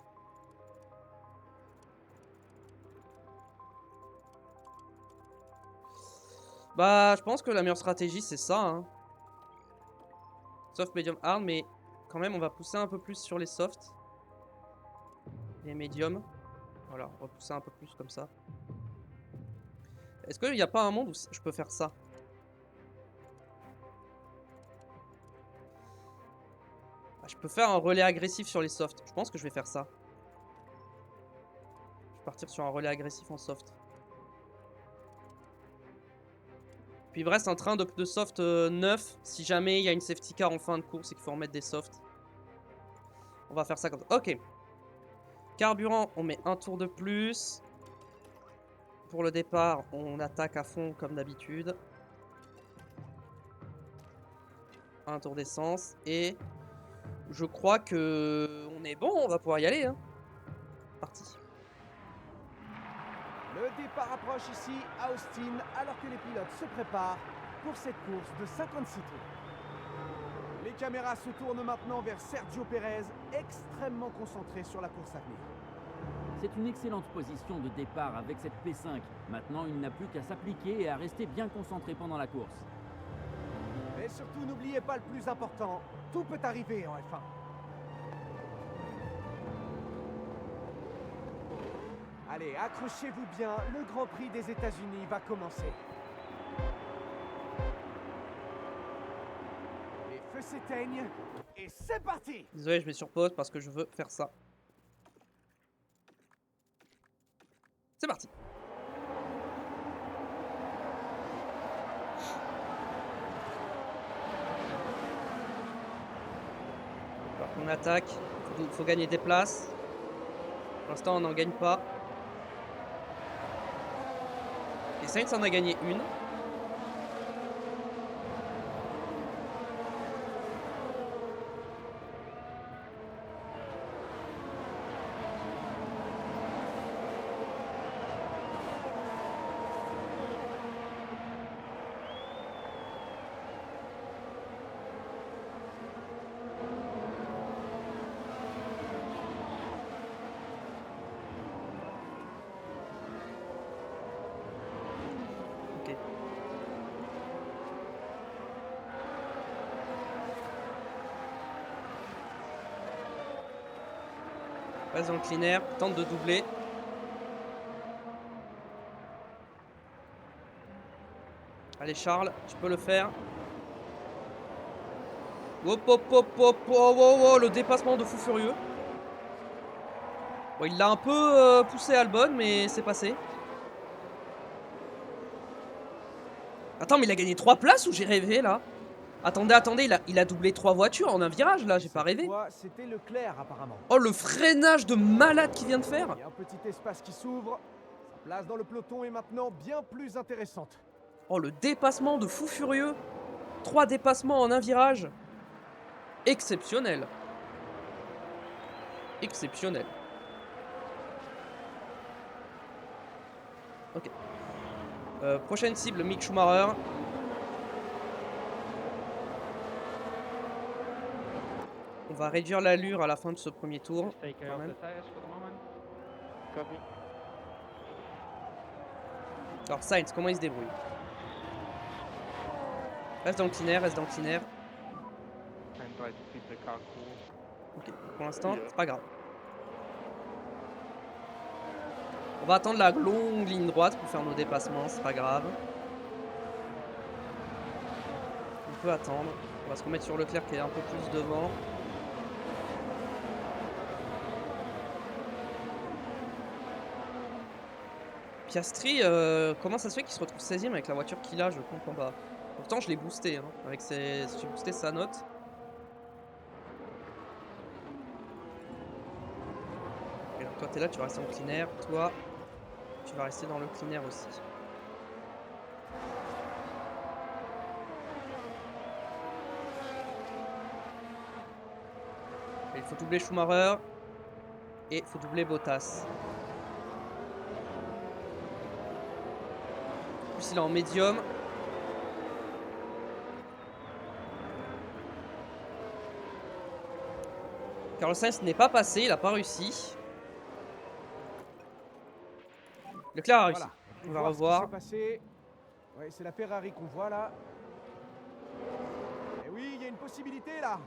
Bah, je pense que la meilleure stratégie, c'est ça. Hein. Soft, medium, hard, mais quand même, on va pousser un peu plus sur les softs. Les mediums. Voilà, on va pousser un peu plus comme ça. Est-ce qu'il n'y a pas un monde où je peux faire ça? Ah, je peux faire un relais agressif sur les softs. Je pense que je vais faire ça. Je vais partir sur un relais agressif en soft. Puis il me reste un train de soft 9. Si jamais il y a une safety car en fin de course et qu'il faut en mettre des softs. On va faire ça comme ça. Ok. Carburant, on met un tour de plus. Pour le départ, on attaque à fond comme d'habitude. Un tour d'essence. Et je crois que on est bon, on va pouvoir y aller. Hein. Parti. Le départ approche ici à Austin alors que les pilotes se préparent pour cette course de 56 tours. Les caméras se tournent maintenant vers Sergio Pérez, extrêmement concentré sur la course à venir. C'est une excellente position de départ avec cette P5. Maintenant, il n'a plus qu'à s'appliquer et à rester bien concentré pendant la course. Mais surtout, n'oubliez pas le plus important, tout peut arriver en F1. Allez, accrochez-vous bien, le Grand Prix des États-Unis va commencer. Les feux s'éteignent et c'est parti! Désolé, je mets sur pause parce que je veux faire ça. C'est parti. Alors, on attaque, faut gagner des places. Pour l'instant, on n'en gagne pas. Et Sainz en a gagné une. Passe dans le clean air, tente de doubler. Allez Charles, tu peux le faire. Hop hop hop hop, oh, oh, oh, le dépassement de fou furieux. Bon, il l'a un peu poussé Albon, mais c'est passé. Attends, mais il a gagné 3 places ou j'ai rêvé là? Attendez, attendez, il a doublé 3 voitures en un virage là, j'ai pas rêvé. C'était Leclerc apparemment. Oh, le freinage de malade qu'il vient de faire. Il y a un petit espace qui s'ouvre. Sa place dans le peloton est maintenant bien plus intéressante. Oh, le dépassement de fou furieux. 3 dépassements en un virage. Exceptionnel. Exceptionnel. Ok. Prochaine cible, Mick Schumacher. On va réduire l'allure à la fin de ce premier tour. Just take care Quand of même. the tires for the moment. Copy. Alors Sainz, comment il se débrouille? Reste dans le clean air, reste dans le clean air. And try to keep the car cool. Ok, pour l'instant, c'est pas grave. On va attendre la longue ligne droite pour faire nos dépassements, c'est pas grave. On peut attendre. On va se remettre sur Leclerc qui est un peu plus devant. Piastri, comment ça se fait qu'il se retrouve 16ème avec la voiture qu'il a? Je comprends pas. Pourtant, je l'ai boosté. Hein, avec j'ai boosté sa note. Et alors, toi, t'es là, tu vas rester en clean air. Toi, tu vas rester dans le clean air aussi. Et il faut doubler Schumacher. Et il faut doubler Bottas. En plus, il est en médium. Carlos Sainz n'est pas passé, il a pas réussi. Leclerc a réussi. Voilà. On va voir ce qui revoir. s'est passé. Ouais, c'est la Ferrari qu'on voit là. Et oui, il y a une possibilité là.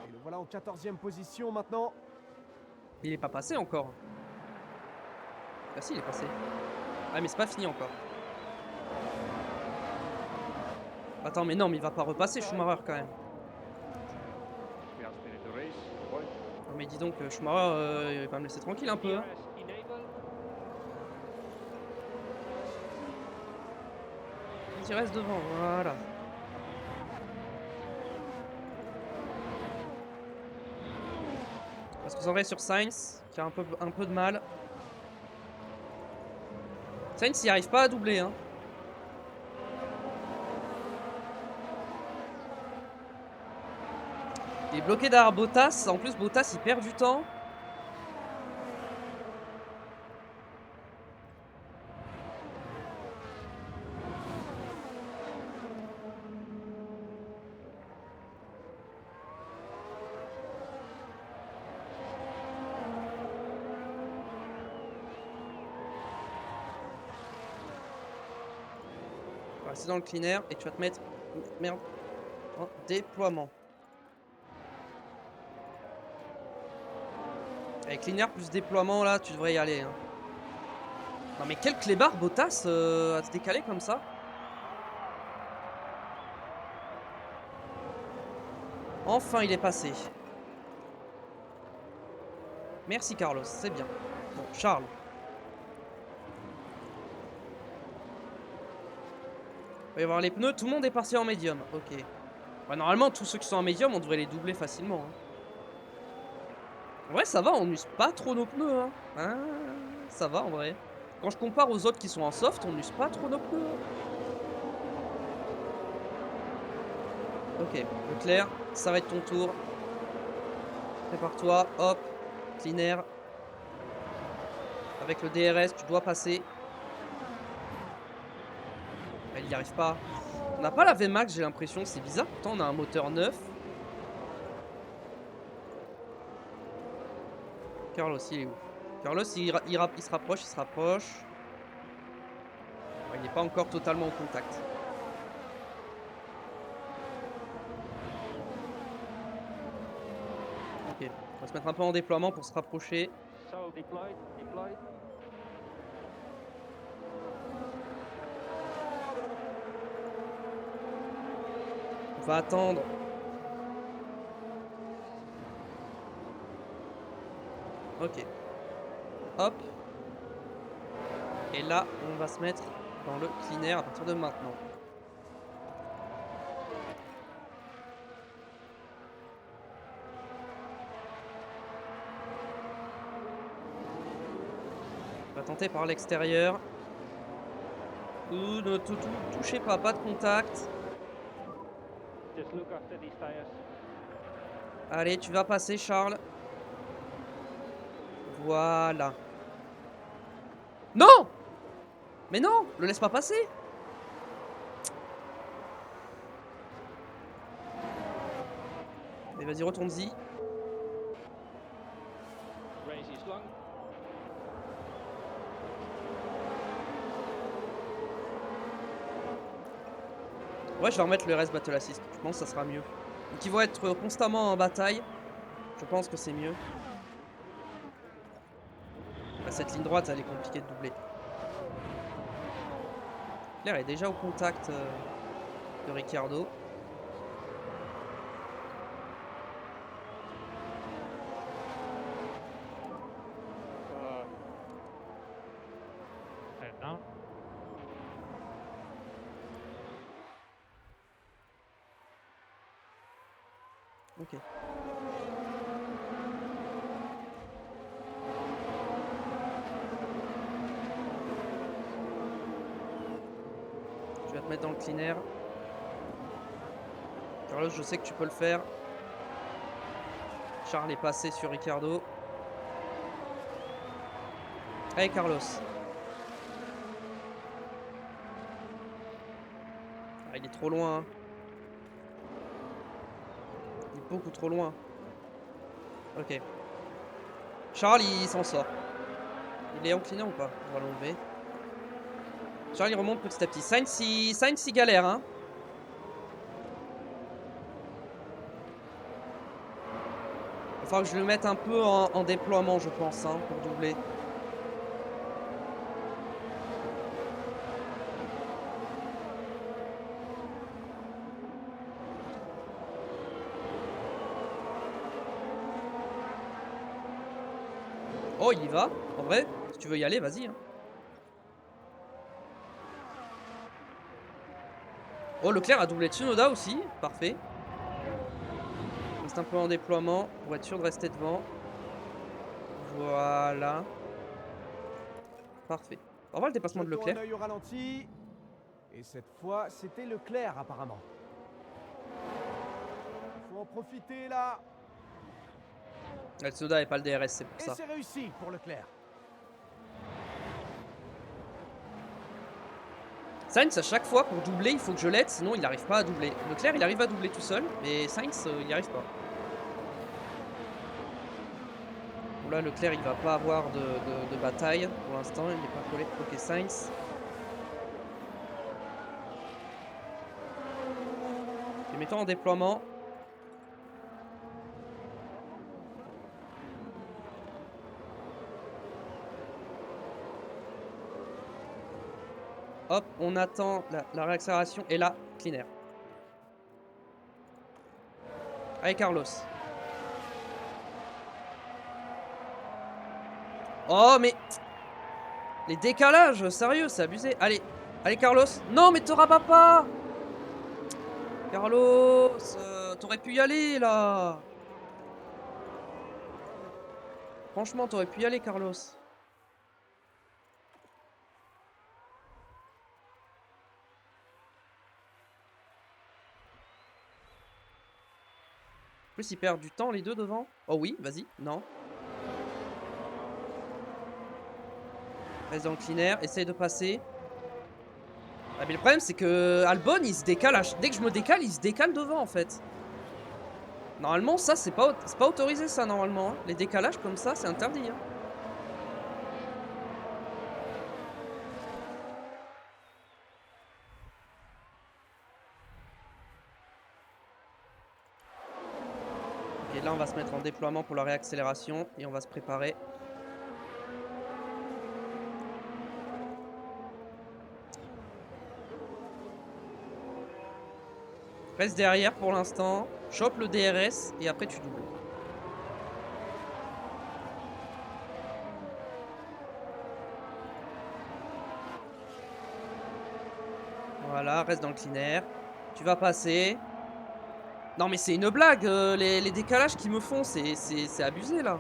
Et le voilà en 14e position maintenant. Il est pas passé encore. Ah si, il est passé. Ah mais c'est pas fini encore. Attends, mais non, mais il va pas repasser Schumacher quand même. We have finished the race, boys. Non mais dis donc, Schumacher, il va me laisser tranquille un peu. Hein. DRS enable. Il reste devant, voilà. On va se concentrer sur Sainz, qui a un peu de mal. Sainz, il arrive pas à doubler, hein. Il est bloqué derrière Bottas. En plus, Bottas, il perd du temps. On va rester dans le clean air et tu vas te mettre... Merde. En déploiement. Avec clean air plus déploiement, là, tu devrais y aller. Hein. Non mais quel clébard Bottas à se décaler comme ça. Enfin, il est passé. Merci Carlos, c'est bien. Bon, Charles. Il va y avoir les pneus, tout le monde est parti en médium. Ok. Ouais, normalement, tous ceux qui sont en médium, on devrait les doubler facilement. Hein. Ouais, ça va, on n'use pas trop nos pneus. Hein. Ah, ça va en vrai. Quand je compare aux autres qui sont en soft, on n'use pas trop nos pneus. Ok, Leclerc, ça va être ton tour. Prépare-toi, hop, clean air. Avec le DRS, tu dois passer. Elle n'y arrive pas. On n'a pas la VMAX, j'ai l'impression, c'est bizarre. Pourtant, on a un moteur neuf. Carlos, il est où? Carlos, il se rapproche, il se rapproche. Ouais, il n'est pas encore totalement en contact. Ok, on va se mettre un peu en déploiement pour se rapprocher. So deployed, deployed. On va attendre. Ok. Hop. Et là, on va se mettre dans le clean air à partir de maintenant. On va tenter par l'extérieur. Ne touchez pas, pas de contact. Just look after these tires. Allez, tu vas passer, Charles. Voilà. Non! Mais non! Le laisse pas passer! Mais vas-y, retourne-y. Race is long. Ouais, je vais remettre le RS Battle Assist. Je pense que ça sera mieux. Donc ils vont être constamment en bataille. Je pense que c'est mieux. Là, cette ligne droite, elle est compliquée de doubler. Claire est déjà au contact de Ricciardo. And now. Ok. Je vais te mettre dans le clean air. Carlos, je sais que tu peux le faire. Charles est passé sur Ricciardo. Allez, Carlos. Ah, il est trop loin. Hein. beaucoup trop loin. Ok. Charles, il s'en sort. Il est incliné ou pas? On va l'enlever. Charles, il remonte petit à petit. Sainz, il galère, hein. Il va falloir que je le mette un peu en déploiement, je pense, hein, pour doubler. Oh, il y va. En vrai, si tu veux y aller, vas-y. Hein. Oh, Leclerc a doublé Tsunoda aussi. Parfait. Reste un peu en déploiement pour être sûr de rester devant. Voilà. Parfait. On va voir le dépassement de Jetons Leclerc. un œil au ralenti. Et cette fois, c'était Leclerc apparemment. Faut en profiter là. Tsunoda n'avait pas le DRS, c'est pour Et ça. c'est réussi pour Leclerc. Sainz, à chaque fois pour doubler, il faut que je l'aide, sinon il n'arrive pas à doubler. Leclerc, il arrive à doubler tout seul, mais Sainz, il n'y arrive pas. Bon, là, Leclerc, il va pas avoir de bataille pour l'instant, il n'est pas collé. Ok, Sainz. Et mettons en déploiement. Hop, on attend la réaccélération. Et là, clean air. Allez, Carlos. Oh, mais... Les décalages, sérieux, c'est abusé. Allez, allez, Carlos. Non, mais te rabats pas. Carlos, t'aurais pu y aller, là. Franchement, t'aurais pu y aller, Carlos. En plus, ils perdent du temps, les deux, devant. Oh oui, vas-y. Non. Reste dans le clean air. Essaye de passer. Ah, mais le problème, c'est que Albon, il se décale. Dès que je me décale, il se décale devant, en fait. Normalement, ça, c'est pas autorisé, ça, normalement. Hein. Les décalages comme ça, c'est interdit. Hein. Et là, on va se mettre en déploiement pour la réaccélération et on va se préparer. Reste derrière pour l'instant. Chope le DRS et après tu doubles. Voilà, reste dans le clean air. Tu vas passer. Non mais c'est une blague, les décalages qu'ils me font, c'est abusé là.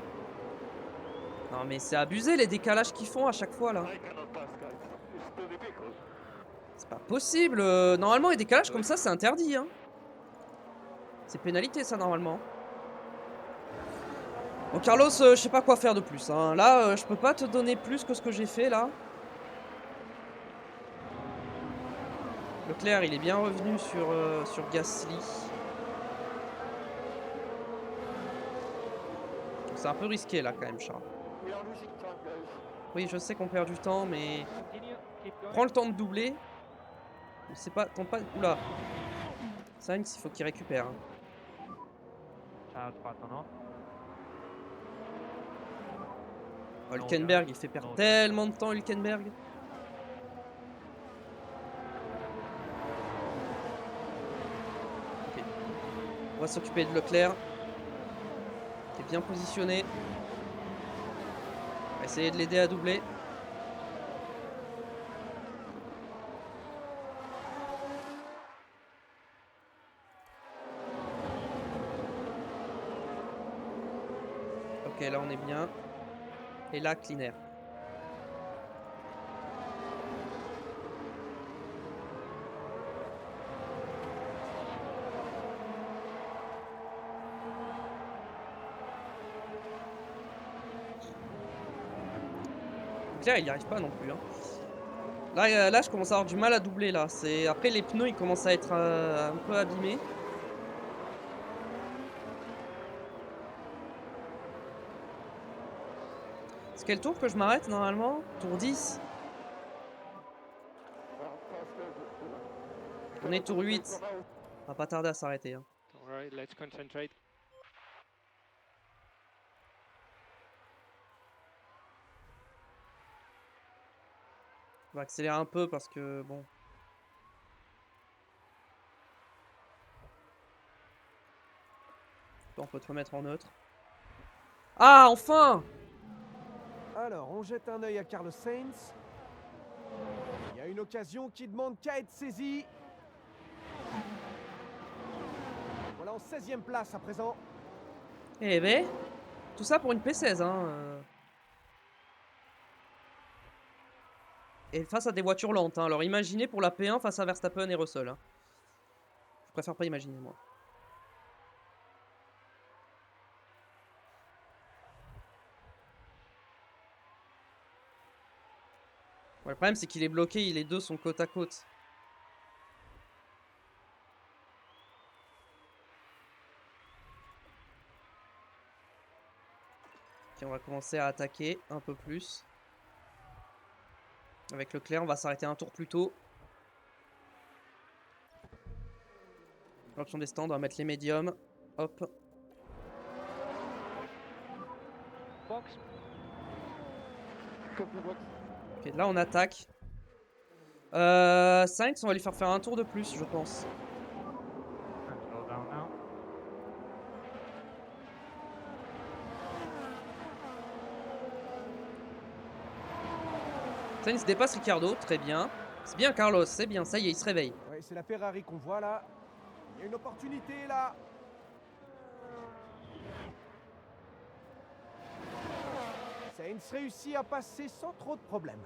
Non mais c'est abusé les décalages qu'ils font à chaque fois là. I cannot pass, guys. It's too difficult. C'est pas possible, normalement les décalages comme ça c'est interdit hein. C'est pénalité ça normalement. Bon Carlos, je sais pas quoi faire de plus hein. Là je peux pas te donner plus que ce que j'ai fait là. Leclerc il est bien revenu sur Gasly. C'est un peu risqué là quand même Charles. We are losing time, guys. Oui je sais qu'on perd du temps mais Continue, keep going. prends le temps de doubler. C'est pas... Tente pas... Oula. Sainz il faut qu'il récupère. Hein. Charles, partant, non? Oh, Hülkenberg il fait perdre tellement de temps Hülkenberg. Ok. On va s'occuper de Leclerc. Qui est bien positionné. On va essayer de l'aider à doubler. Ok, là on est bien. Et là, clean air. Donc là, il n'y arrive pas non plus. Hein. Là, je commence à avoir du mal à doubler. Là. Après, les pneus, ils commencent à être un peu abîmés. quel tour que je m'arrête normalement? Tour 10. On est tour 8. On va pas tarder à s'arrêter. Hein. Don't worry, let's concentrate. On va accélérer un peu parce que bon. On peut te remettre en neutre. Ah, enfin! Alors, on jette un œil à Carlos Sainz. Il y a une occasion qui demande qu'à être saisie. Voilà en 16e place à présent. Eh ben, tout ça pour une P16, hein. Et face à des voitures lentes, hein. Alors imaginez pour la P1 face à Verstappen et Russell. Hein. Je préfère pas imaginer, moi. Ouais, le problème, c'est qu'il est bloqué, les deux sont côte à côte. Ok, on va commencer à attaquer un peu plus. Avec Leclerc, on va s'arrêter un tour plus tôt. L'option des stands, on va mettre les médiums. Hop. Box. Ok, là on attaque. Sainz, on va lui faire un tour de plus, je pense. And slow down now. Sainz dépasse Ricciardo, très bien. C'est bien Carlos, c'est bien, ça y est, il se réveille. Ouais, c'est la Ferrari qu'on voit là. Il y a une opportunité là. Sainz réussit à passer sans trop de problèmes.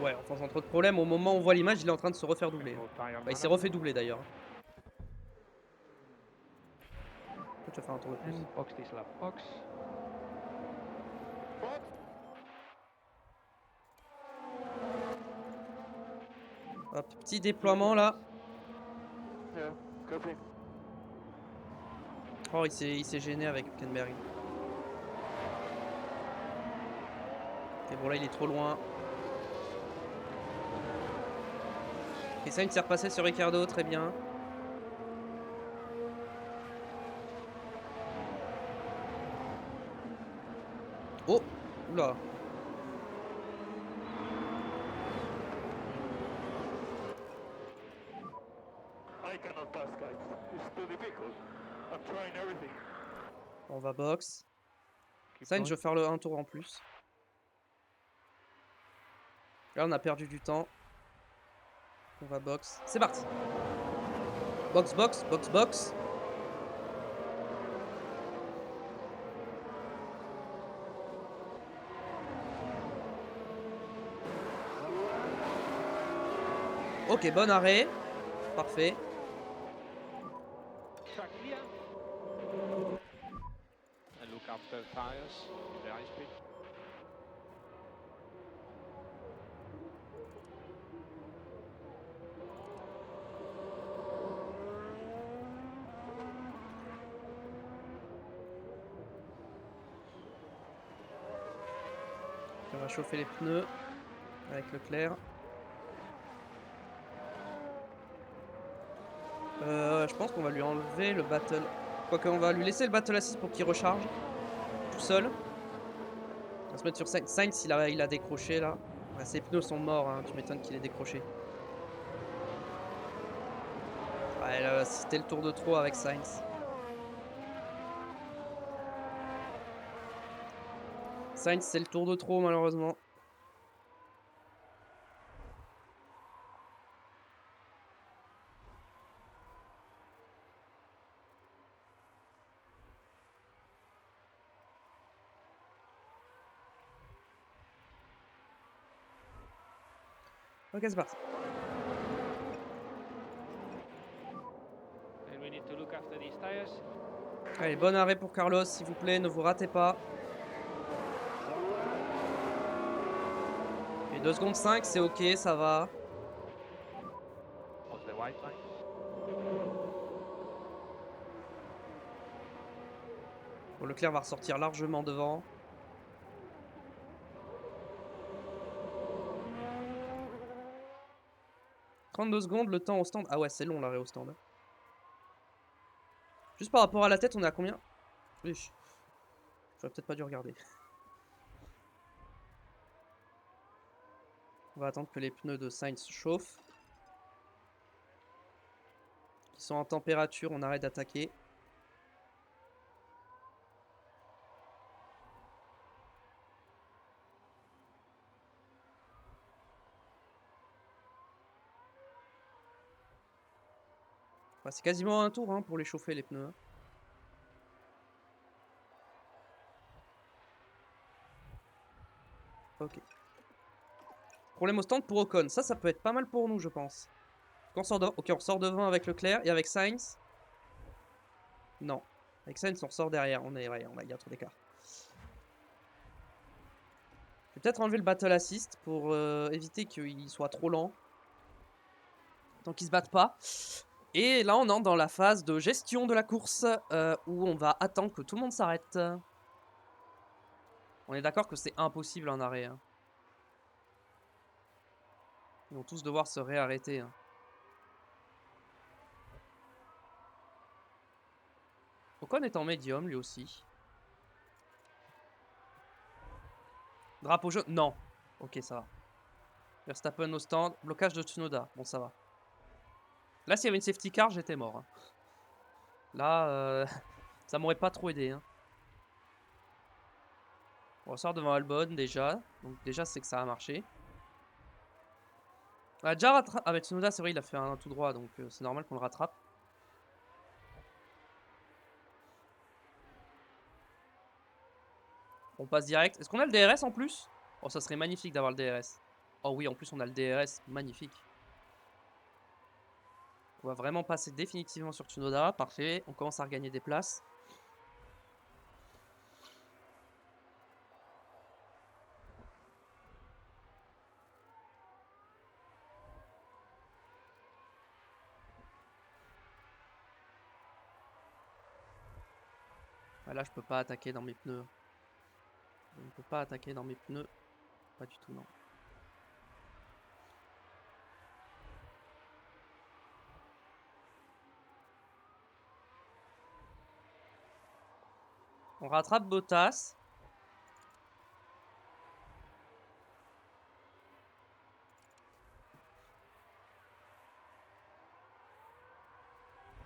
Ouais, enfin sans trop de problème, au moment où on voit l'image, il est en train de se refaire doubler. Control tire Bah, il s'est management. refait doubler d'ailleurs. Je vais faire un tour de plus. And box this lap. Box. Hop, petit déploiement là. Yeah, copy. Oh, il s'est gêné avec Hülkenberg. Et bon là, il est trop loin. Et Sainz s'est repassé sur Ricciardo, très bien. Oh, oula. I cannot pass, guys. It's too difficult. I'm trying everything. On va box. Keep Sainz, going. je vais faire un tour en plus. Là, on a perdu du temps. On va box. C'est parti. Box, box, box, box. Ok, bon arrêt. Parfait. Track clear. And look after tires. Very speed. On va chauffer les pneus avec Leclerc. Je pense qu'on va lui enlever le battle. Quoique, on va lui laisser le battle assist pour qu'il recharge tout seul. On va se mettre sur Sainz. Sainz, il a décroché là. Ouais, ses pneus sont morts, hein. Tu m'étonnes qu'il ait décroché. Ouais, là, c'était le tour de trop avec Sainz. Sainz, c'est le tour de trop malheureusement. Ok, c'est parti. And we need to look after these tires. Allez, bon arrêt pour Carlos, s'il vous plaît, ne vous ratez pas. Et 2 secondes 5, c'est ok, ça va. What's the white line? Bon, Leclerc va ressortir largement devant. 32 secondes, le temps au stand. Ah ouais, c'est long l'arrêt au stand. Juste par rapport à la tête, on est à combien? Oui. J'aurais peut-être pas dû regarder. On va attendre que les pneus de Sainz chauffent. Ils sont en température, on arrête d'attaquer. Bah, c'est quasiment un tour hein, pour les chauffer les pneus. Ok. Problème au stand pour Ocon. Ça peut être pas mal pour nous, je pense. On sort ok, on sort devant avec Leclerc et avec Sainz. Non. Avec Sainz, on ressort derrière. Ouais, il y a trop d'écart. Je vais peut-être enlever le Battle Assist pour éviter qu'il soit trop lent. Tant qu'ils se battent pas. Et là, on entre dans la phase de gestion de la course où on va attendre que tout le monde s'arrête. On est d'accord que c'est impossible en arrêt. Hein. Ils vont tous devoir se réarrêter. Hein. Ocon est en médium lui aussi. Drapeau jaune. Non. Ok, ça va. Verstappen au stand. Blocage de Tsunoda. Bon, ça va. Là, s'il y avait une safety car, j'étais mort. Hein. Là, ça m'aurait pas trop aidé. Hein. On ressort devant Albon déjà. Donc déjà, c'est que ça a marché. On a déjà rattrapé. Ah, mais Tsunoda, c'est vrai, il a fait un tout droit. Donc c'est normal qu'on le rattrape. On passe direct. Est-ce qu'on a le DRS en plus? Oh, ça serait magnifique d'avoir le DRS. Oh oui, en plus, on a le DRS. Magnifique. On va vraiment passer définitivement sur Tsunoda. Parfait. On commence à regagner des places. Ah, là, je peux pas attaquer dans mes pneus. Je ne peux pas attaquer dans mes pneus. Pas du tout, non. On rattrape Bottas.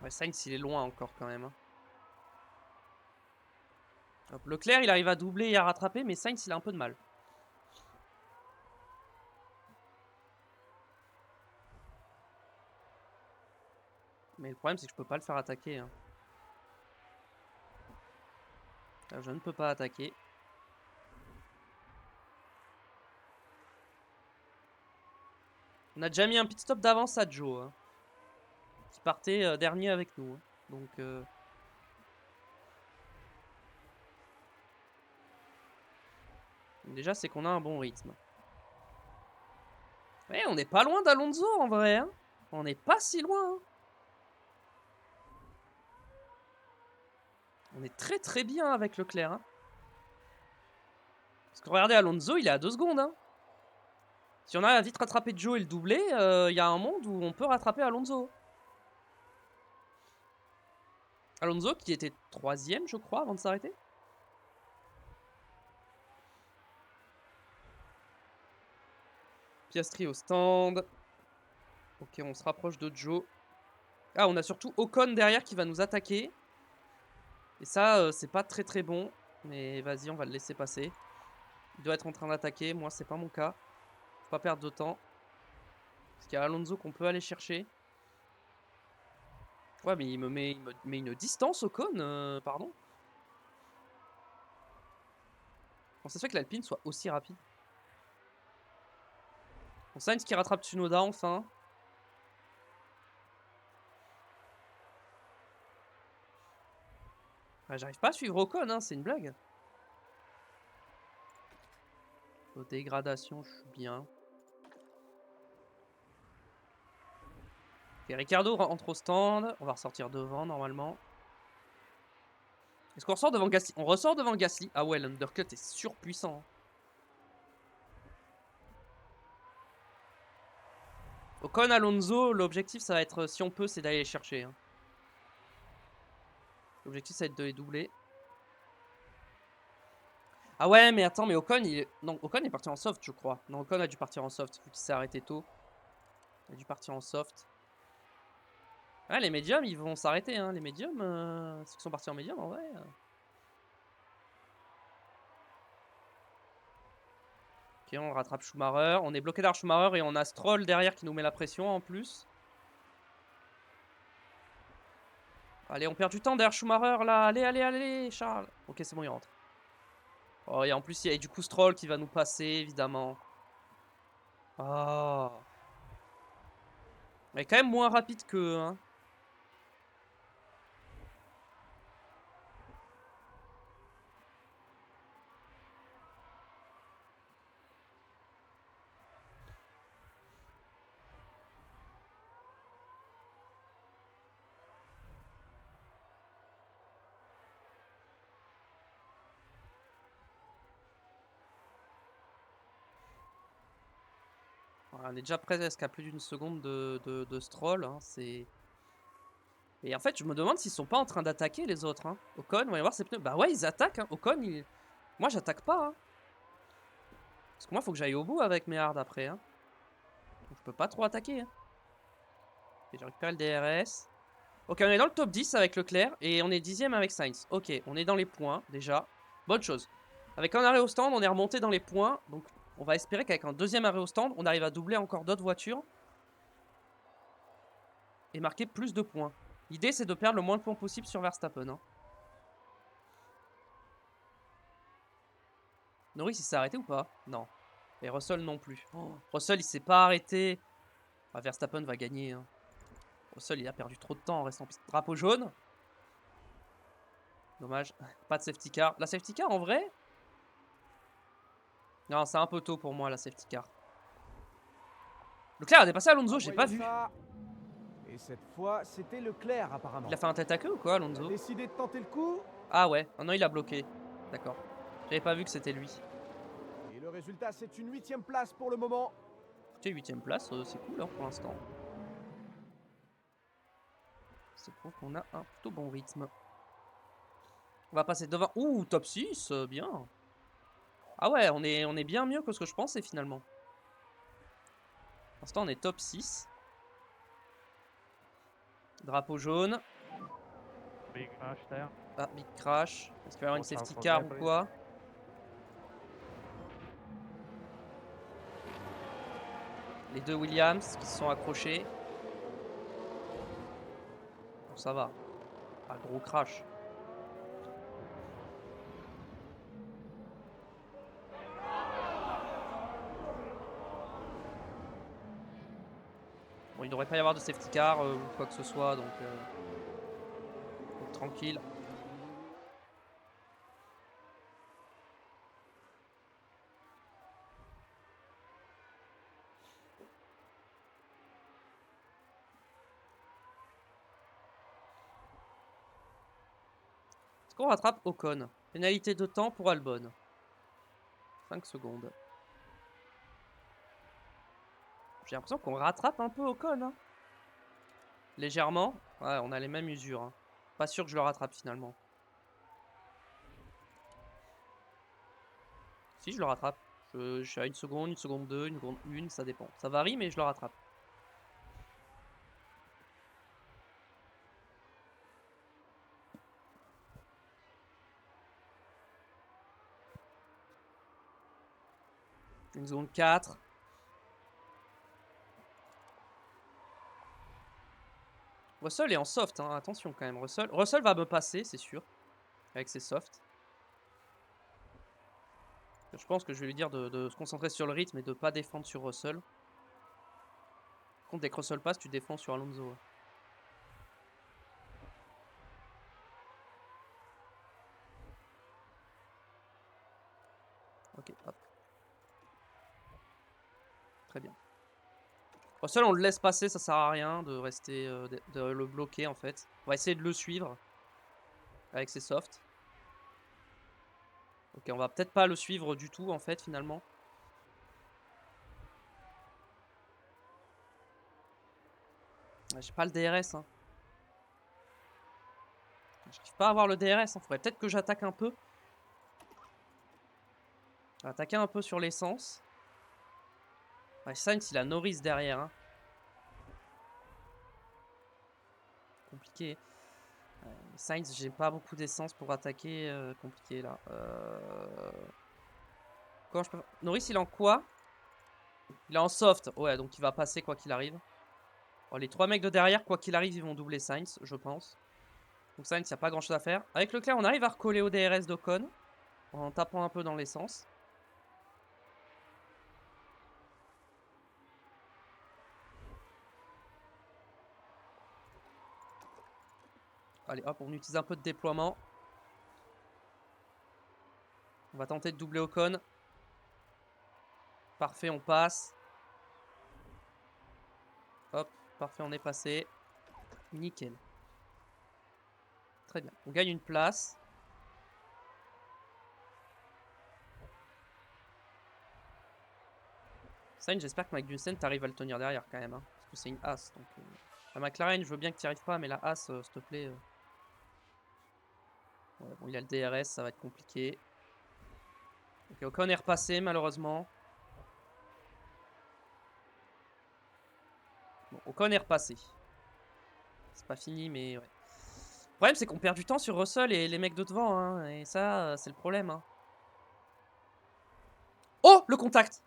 Ouais, Sainz, il est loin encore quand même. Hein. Hop, Leclerc, il arrive à doubler et à rattraper, mais Sainz, il a un peu de mal. Mais le problème, c'est que je peux pas le faire attaquer. Hein. Là, je ne peux pas attaquer. On a déjà mis un pit stop d'avance à Joe. Hein, qui partait dernier avec nous. Hein. Donc... déjà, c'est qu'on a un bon rythme. Ouais, on n'est pas loin d'Alonso en vrai. Hein. On n'est pas si loin. Hein. On est très très bien avec Leclerc. Hein. Parce que regardez, Alonso, il est à 2 secondes. Hein. Si on a vite rattrapé Joe et le doublé, il y a un monde où on peut rattraper Alonso. Alonso qui était 3ème, je crois, avant de s'arrêter. Piastri au stand. Ok, on se rapproche de Joe. Ah, on a surtout Ocon derrière qui va nous attaquer. Et ça, c'est pas très très bon. Mais vas-y, on va le laisser passer. Il doit être en train d'attaquer. Moi, c'est pas mon cas. Faut pas perdre de temps. Parce qu'il y a Alonso qu'on peut aller chercher. Ouais, mais il me met une distance Ocon, pardon. Comment ça se fait que l'Alpine soit aussi rapide? On Sainz qui rattrape Tsunoda enfin. Ouais, j'arrive pas à suivre Ocon, hein, c'est une blague. Aux dégradations, je suis bien. Ok, Ricardo rentre au stand. On va ressortir devant normalement. Est-ce qu'on ressort devant Gasly? On ressort devant Gasly. Ah ouais, l'undercut est surpuissant. Ocon, Alonso, l'objectif ça va être, si on peut, c'est d'aller les chercher. Hein. L'objectif ça va être de les doubler. Ah ouais, mais attends, mais Ocon, non, Ocon est parti en soft, je crois. Non, Ocon a dû partir en soft, vu qu'il s'est arrêté tôt. Il a dû partir en soft. Ah, les médiums, ils vont s'arrêter, hein. Les médiums, ceux qui sont partis en médium, en vrai. Ok, on rattrape Schumacher. On est bloqué derrière Schumacher et on a Stroll derrière qui nous met la pression en plus. Allez, on perd du temps derrière Schumacher là. Allez, allez, allez, Charles. Ok, c'est bon, il rentre. Oh, et en plus, il y a du coup Stroll qui va nous passer, évidemment. Oh. Il est quand même moins rapide qu'eux, hein. On est déjà presque à plus d'une seconde de Stroll. Hein, et en fait, je me demande s'ils sont pas en train d'attaquer les autres. Hein. Ocon, on va y voir ses pneus. Bah ouais, ils attaquent. Hein. Ocon, moi, j'attaque pas. Hein. Parce que moi, faut que j'aille au bout avec mes hards après. Hein. Donc, je peux pas trop attaquer. Hein. Et je récupère le DRS. Ok, on est dans le top 10 avec Leclerc. Et on est 10ème avec Sainz. Ok, on est dans les points déjà. Bonne chose. Avec un arrêt au stand, on est remonté dans les points. Donc, on va espérer qu'avec un deuxième arrêt au stand, on arrive à doubler encore d'autres voitures. Et marquer plus de points. L'idée, c'est de perdre le moins de points possible sur Verstappen. Hein. Norris, il s'est arrêté ou pas? Non. Et Russell non plus. Oh, Russell, il s'est pas arrêté. Ah, Verstappen va gagner. Hein. Russell, il a perdu trop de temps en restant piste. Drapeau jaune. Dommage. Pas de safety car. La safety car, en vrai? Non, c'est un peu tôt pour moi, la safety car. Leclerc a dépassé Alonso, j'ai pas vu. Ça. Et cette fois, c'était Leclerc apparemment. Il a fait un tête à queue ou quoi, Il a Alonso? décidé de tenter le coup. Ah ouais. Ah non, il a bloqué. D'accord. J'avais pas vu que c'était lui. Et le résultat, c'est une 8ème place pour le moment. Écoutez, 8ème place, c'est cool hein, pour l'instant. C'est pour qu'on a un plutôt bon rythme. On va passer devant. Ouh, top 6, bien. Ah ouais, on est bien mieux que ce que je pensais finalement. Pour l'instant, on est top 6. Drapeau jaune. Big crash there. Ah, big crash. Est-ce qu'il va y avoir une Watch out safety for car ou debris. quoi? Les deux Williams qui se sont accrochés. Bon, ça va. Pas gros crash. Bon, il devrait pas y avoir de safety car ou quoi que ce soit, donc tranquille. Est-ce qu'on rattrape Ocon? Pénalité de temps pour Albon. 5 secondes. J'ai l'impression qu'on rattrape un peu Ocon. Hein. Légèrement. Ouais, on a les mêmes usures. Hein. Pas sûr que je le rattrape finalement. Si, je le rattrape. Je suis à 1 seconde, 1 seconde 2, 1 seconde 1, ça dépend. Ça varie, mais je le rattrape. Une seconde 4. Russell est en soft, hein. Attention quand même. Russell va me passer, c'est sûr. Avec ses softs. Je pense que je vais lui dire de se concentrer sur le rythme et de pas défendre sur Russell. Par contre, dès que Russell passe, tu défends sur Alonso. Ok, hop. Très bien. Russell, on le laisse passer, ça sert à rien de rester, de le bloquer en fait. On va essayer de le suivre avec ses softs. Ok, on va peut-être pas le suivre du tout en fait finalement. J'ai pas le DRS. Hein. J'arrive pas à avoir le DRS. Hein. Faudrait peut-être que j'attaque un peu. Attaquer un peu sur l'essence. Ouais, Sainz, il a Norris derrière. Hein. Compliqué. Sainz, j'ai pas beaucoup d'essence pour attaquer. Compliqué là. Comment je peux... Norris, il est en quoi? Il est en soft. Ouais, donc il va passer quoi qu'il arrive. Oh, les 3 mecs de derrière, quoi qu'il arrive, ils vont doubler Sainz, je pense. Donc Sainz, il n'y a pas grand chose à faire. Avec Leclerc, on arrive à recoller au DRS d'Ocon. En tapant un peu dans l'essence. Allez, hop, on utilise un peu de déploiement. On va tenter de doubler Ocon. Parfait, on passe. Hop, parfait, on est passé. Nickel. Très bien, on gagne une place. Sainz, j'espère que Magnussen, t'arrives à le tenir derrière quand même. Hein, parce que c'est une As. Donc, la McLaren, je veux bien que tu n'y arrives pas, mais la As, s'il te plaît. Ouais, bon, il a le DRS, ça va être compliqué. Ok, Ocon est repassé, malheureusement. Bon, Ocon est repassé. C'est pas fini, mais ouais. Le problème, c'est qu'on perd du temps sur Russell et les mecs de devant. Hein, et ça, c'est le problème. Hein. Oh, le contact!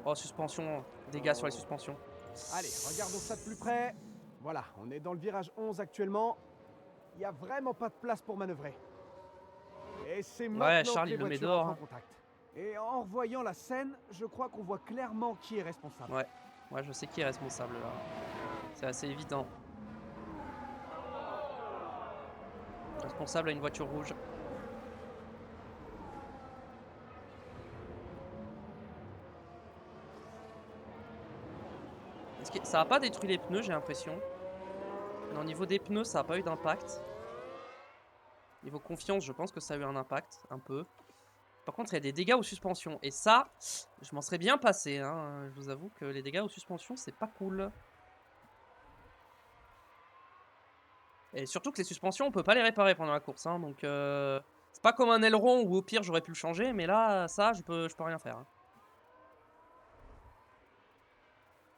Oh, suspension. Dégâts sur les suspensions. Allez, regardons ça de plus près. Voilà, on est dans le virage 11 actuellement. Il n'y a vraiment pas de place pour manœuvrer. Et c'est maintenant Charles, que les il le met voitures dehors, entrent en hein. contact. Et en revoyant la scène, je crois qu'on voit clairement qui est responsable. Ouais, je sais qui est responsable là. C'est assez évident. Responsable à une voiture rouge. Ça a pas détruit les pneus, j'ai l'impression. Mais au niveau des pneus, ça a pas eu d'impact. Niveau confiance, je pense que ça a eu un impact, un peu. Par contre, il y a des dégâts aux suspensions. Et ça, je m'en serais bien passé. Hein. Je vous avoue que les dégâts aux suspensions, c'est pas cool. Et surtout que les suspensions, on peut pas les réparer pendant la course. Hein. Donc, c'est pas comme un aileron où au pire, j'aurais pu le changer. Mais là, ça, je peux rien faire. Hein.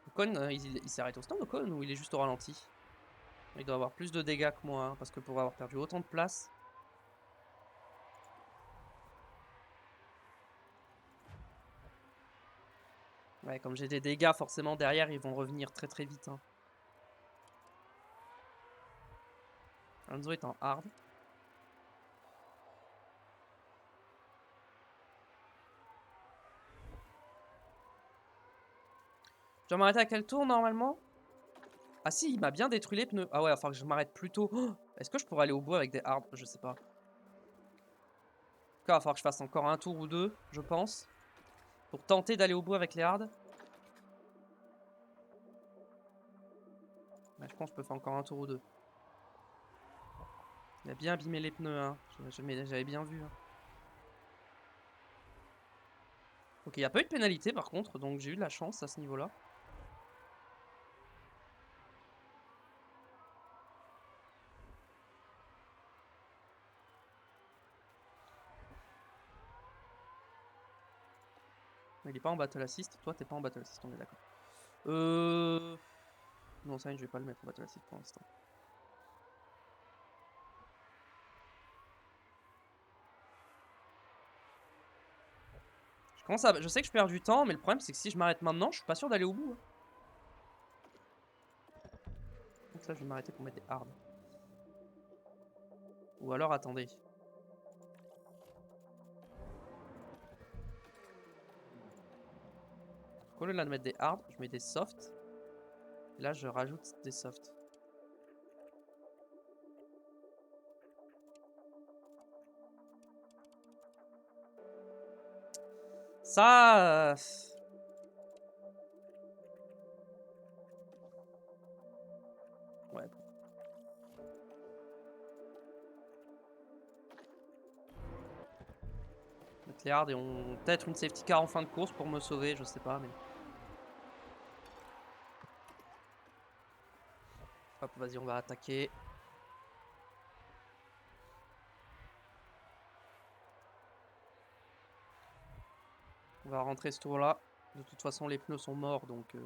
Ocon, il s'est arrêté au stand, Ocon, ou il est juste au ralenti? Il doit avoir plus de dégâts que moi. Hein, parce que pour avoir perdu autant de place... Ouais, comme j'ai des dégâts, forcément, derrière, ils vont revenir très très vite. Hein. Alonso est en hard. Je dois m'arrêter à quel tour, normalement? Ah si, il m'a bien détruit les pneus. Ah ouais, il va falloir que je m'arrête plus tôt. Oh, est-ce que je pourrais aller au bout avec des hard? Je sais pas. En tout cas, il va falloir que je fasse encore un tour ou deux, je pense. Pour tenter d'aller au bout avec les hard. Ouais, je pense que je peux faire encore un tour ou deux. Il a bien abîmé les pneus, hein. J'avais bien vu. Hein. Ok, il n'y a pas eu de pénalité par contre, donc j'ai eu de la chance à ce niveau-là. Il est pas en battle assist, toi t'es pas en battle assist, on est d'accord. Non, ça je vais pas le mettre en battle assist pour l'instant. Je sais que je perds du temps, mais le problème c'est que si je m'arrête maintenant, je suis pas sûr d'aller au bout. Hein. Donc là je vais m'arrêter pour mettre des hard. Ou alors attendez. Au lieu de mettre des hard, je mets des soft. Et là je rajoute des soft. Ça... Ouais. Mettre les hard et on... peut-être une safety car en fin de course pour me sauver, je sais pas, mais... Hop, vas-y, on va attaquer. On va rentrer ce tour-là. De toute façon, les pneus sont morts, donc...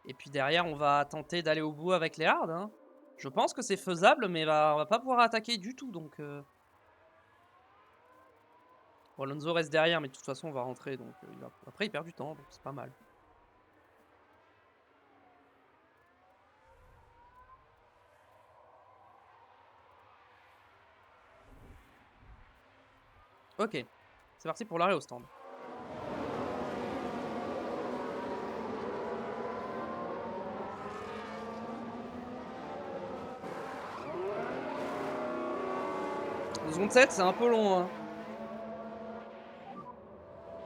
Et puis derrière, on va tenter d'aller au bout avec les hards. Hein. Je pense que c'est faisable, mais on va pas pouvoir attaquer du tout, donc... Bon, Alonso reste derrière, mais de toute façon, on va rentrer, donc... Après, il perd du temps, donc c'est pas mal. Ok, c'est parti pour l'arrêt au stand. Zone 7, c'est un peu long. Hein.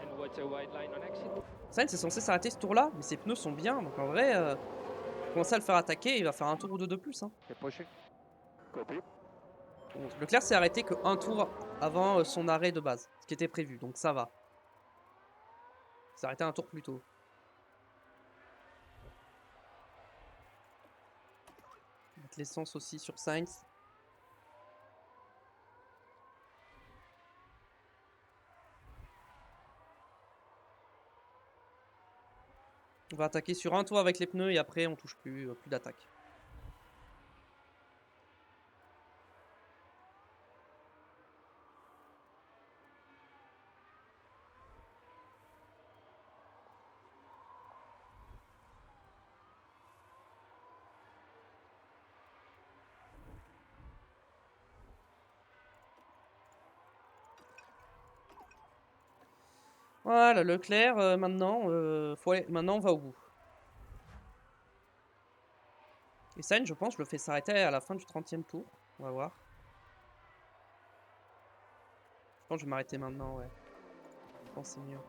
And what's a wide line on exit? Sainz est censé s'arrêter ce tour-là, mais ses pneus sont bien, donc en vrai, commencer à le faire attaquer, il va faire un tour ou deux de plus. Hein. You're pushing. Copy. Bon, Leclerc s'est arrêté que un tour avant son arrêt de base, ce qui était prévu, donc ça va. Il s'est arrêté un tour plus tôt. Mettre l'essence aussi sur Sainz. On va attaquer sur un tour avec les pneus et après on touche plus d'attaque. Voilà, Leclerc, maintenant, maintenant on va au bout. Et Sainz, je pense, je le fais s'arrêter à la fin du 30e tour. On va voir. Je pense que je vais m'arrêter maintenant, ouais. Je pense que c'est mieux.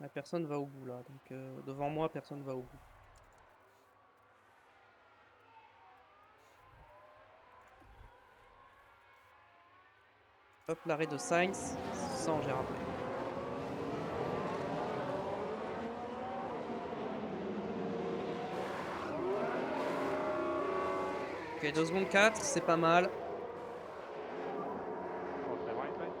Ouais, personne va au bout là, donc devant moi, personne va au bout. Hop, l'arrêt de Sainz, sans j'ai rappelé. Ok, 2 secondes 4, c'est pas mal. What's the wide line?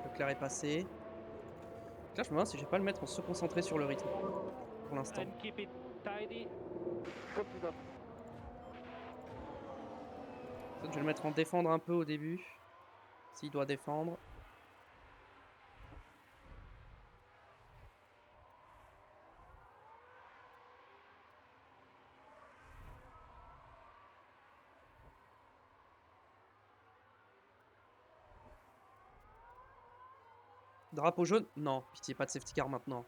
Leclerc est passé. Là, je me demande si je vais pas le mettre en se concentrer sur le rythme pour l'instant. And keep it tidy. Copy that. Je vais le mettre en défendre un peu au début. S'il doit défendre. Drapeau jaune? Non, pitié, pas de safety car maintenant.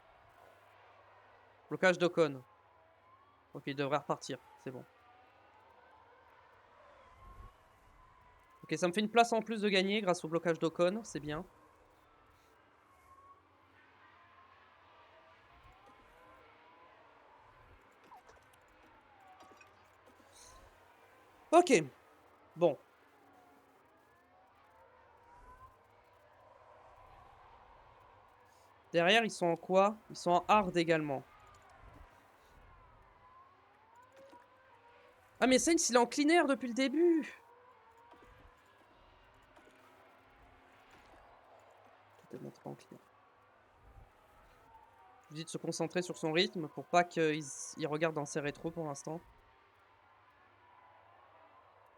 Blocage d'Ocon. Ok, il devrait repartir, c'est bon. Ok, ça me fait une place en plus de gagner grâce au blocage d'Ocon, c'est bien. Ok, bon. Derrière, ils sont en quoi? Ils sont en hard également. Ah mais Sainz, il est en clean air depuis le début. Tout est montré en clean air. Je vous dis de se concentrer sur son rythme pour pas qu'il regarde dans ses rétros pour l'instant.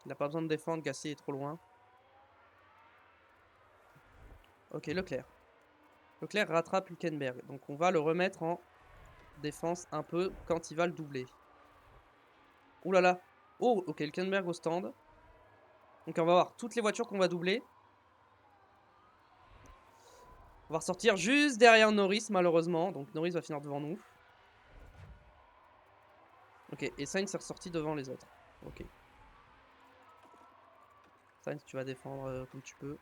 Il n'a pas besoin de défendre, Gasly est trop loin. Ok, Leclerc. Leclerc rattrape Hülkenberg. Donc on va le remettre en défense un peu quand il va le doubler. Ouh là là. Oh, ok, Hülkenberg au stand. Donc on va voir toutes les voitures qu'on va doubler. On va ressortir juste derrière Norris malheureusement. Donc Norris va finir devant nous. Ok, et Sainz est ressorti devant les autres. Ok. Sainz, tu vas défendre comme tu peux.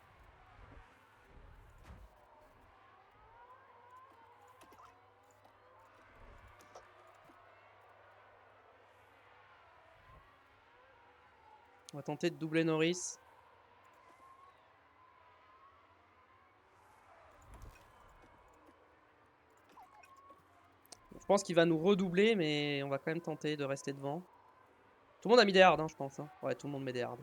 On va tenter de doubler Norris. Je pense qu'il va nous redoubler, mais on va quand même tenter de rester devant. Tout le monde a mis des hards, hein, je pense. Hein. Ouais, tout le monde met des hards.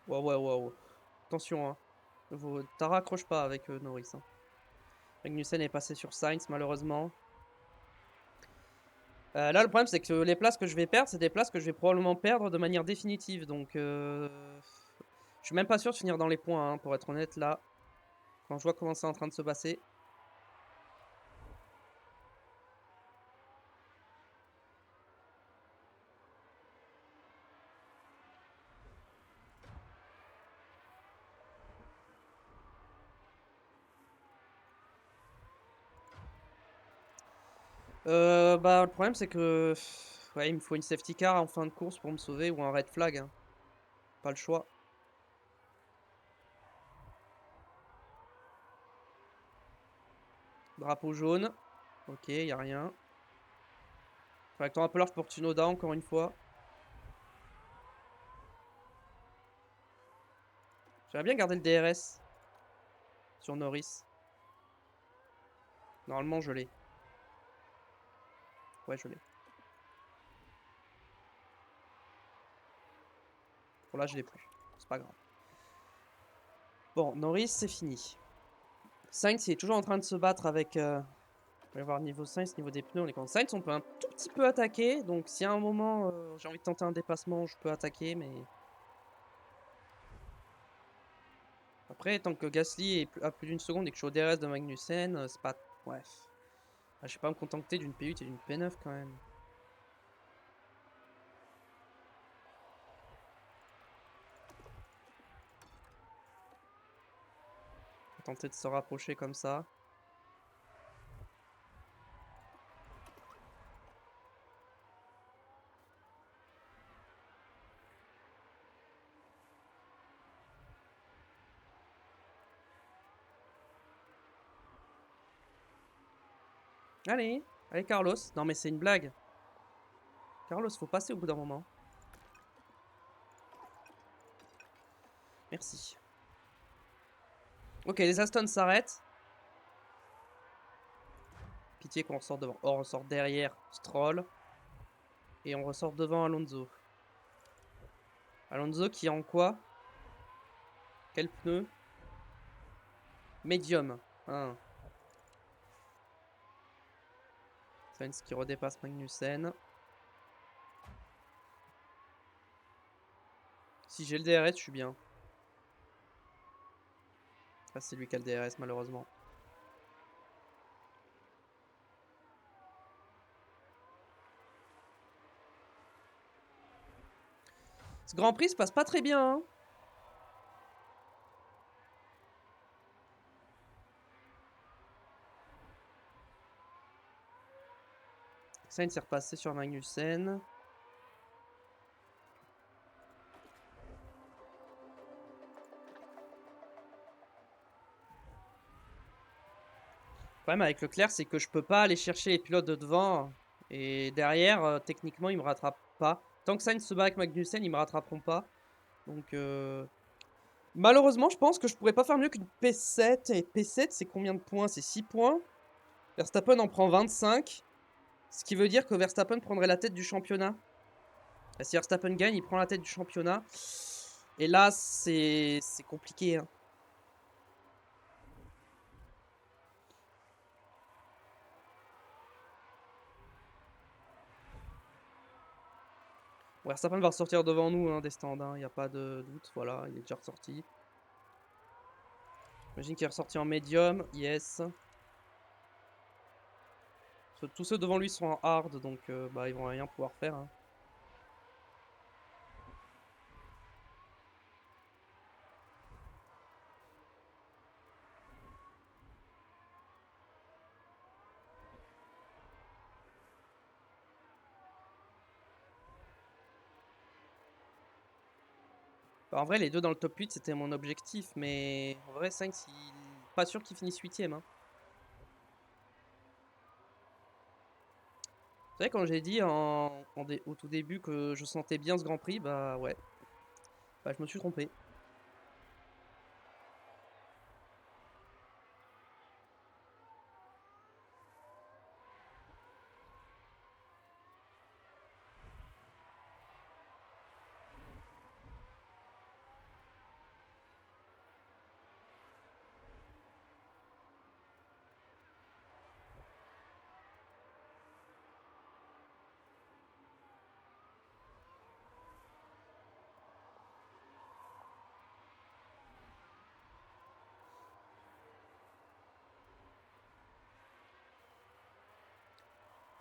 Waouh, waouh, waouh. Attention, hein. T'as raccroche pas avec Norris. Hein. Magnussen est passé sur Sainz, malheureusement. Là, le problème, c'est que les places que je vais perdre, c'est des places que je vais probablement perdre de manière définitive. Donc, je suis même pas sûr de finir dans les points, hein, pour être honnête, là. Quand je vois comment c'est en train de se passer. Bah, le problème, c'est que... Ouais, il me faut une safety car en fin de course pour me sauver ou un red flag. Hein. Pas le choix. Drapeau jaune. Ok, y a rien. Faut attendre un peu large pour Tsunoda, encore une fois. J'aimerais bien garder le DRS sur Norris. Normalement, je l'ai. Ouais, je l'ai. Bon, là, je l'ai plus. C'est pas grave. Bon, Norris, c'est fini. Sainz, il est toujours en train de se battre avec... On va voir niveau Sainz, niveau des pneus. On est contre Sainz, on peut un tout petit peu attaquer. Donc, si à un moment, j'ai envie de tenter un dépassement, je peux attaquer, mais... Après, tant que Gasly est à plus d'une seconde et que je suis au DRS de Magnussen, c'est pas... Bref. Ah, je vais pas me contenter d'une P8 et d'une P9 quand même. On va tenter de se rapprocher comme ça. Allez, allez Carlos. Non mais c'est une blague. Carlos, faut passer au bout d'un moment. Merci. Ok, les Aston s'arrêtent. Pitié qu'on ressort devant. Oh, on ressort derrière Stroll. Et on ressort devant Alonso. Alonso qui est en quoi? Quel pneu? Medium. Hein. Sainz qui redépasse Magnussen. Si j'ai le DRS, je suis bien. Ah, c'est lui qui a le DRS, malheureusement. Ce Grand Prix se passe pas très bien. Hein. Sainz est repassé sur Magnussen. Le problème avec Leclerc, c'est que je peux pas aller chercher les pilotes de devant. Et derrière, techniquement, ils me rattrapent pas. Tant que Sainz se bat avec Magnussen, ils me rattraperont pas. Donc, malheureusement, je pense que je pourrais pas faire mieux qu'une P7. Et P7, c'est combien de points? C'est 6 points. Verstappen en prend 25. Ce qui veut dire que Verstappen prendrait la tête du championnat. Et si Verstappen gagne, il prend la tête du championnat. Et là, c'est compliqué. Hein. Verstappen va ressortir devant nous hein, des stands, il n'y a pas de doute. Voilà, il est déjà ressorti. J'imagine qu'il est ressorti en médium, yes. Tous ceux devant lui sont en hard, donc bah, ils vont rien pouvoir faire. Hein. Bah, en vrai, les deux dans le top 8, c'était mon objectif, mais en vrai, Sainz, pas sûr qu'il finisse 8ème. Hein. Vous savez, quand j'ai dit au tout début que je sentais bien ce Grand Prix, bah ouais. Bah, je me suis trompé.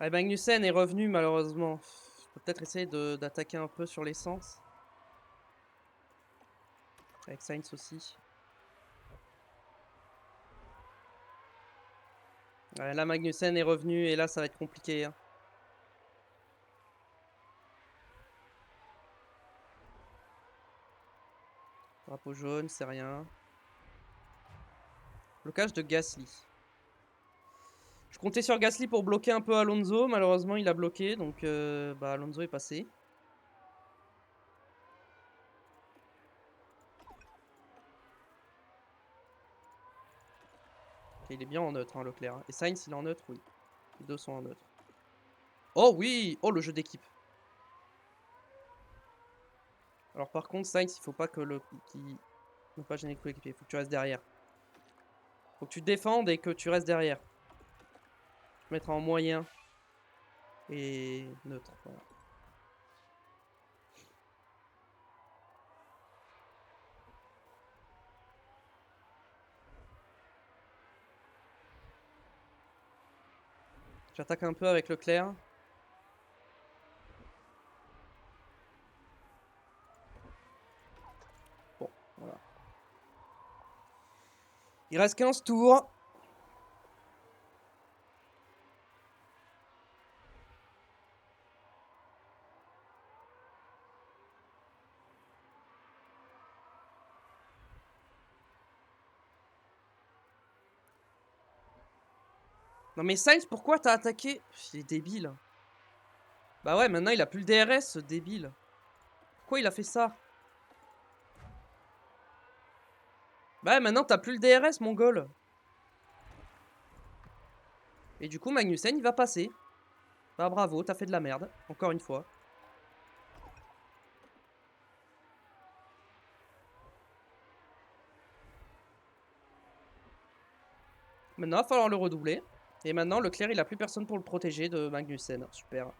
Ah, Magnussen est revenu malheureusement. Je peux peut-être essayer d'attaquer un peu sur l'essence. Avec Sainz aussi. Ouais, là, Magnussen est revenu et là, ça va être compliqué. Hein. Drapeau jaune, c'est rien. Blocage de Gasly. Je comptais sur Gasly pour bloquer un peu Alonso. Malheureusement, il a bloqué. Donc, bah, Alonso est passé. Ok, il est bien en neutre, hein, Leclerc. Et Sainz, il est en neutre, oui. Les deux sont en neutre. Oh oui! Oh, le jeu d'équipe. Alors, par contre, Sainz, il faut pas que ne pas gêner le coéquipier. Il faut que tu restes derrière. Faut que tu te défendes et que tu restes derrière. Je vais mettre en moyen. Et neutre. Voilà. J'attaque un peu avec Leclerc. Bon, voilà. Il reste 15 tours. Non mais Sainz, pourquoi t'as attaqué? Il est débile. Bah ouais, maintenant il a plus le DRS, ce débile. Pourquoi il a fait ça? Bah ouais, maintenant t'as plus le DRS, mongol. Et du coup, Magnussen, il va passer. Bah bravo, t'as fait de la merde. Encore une fois. Maintenant, il va falloir le redoubler. Et maintenant, Leclerc, il a plus personne pour le protéger de Magnussen. Super.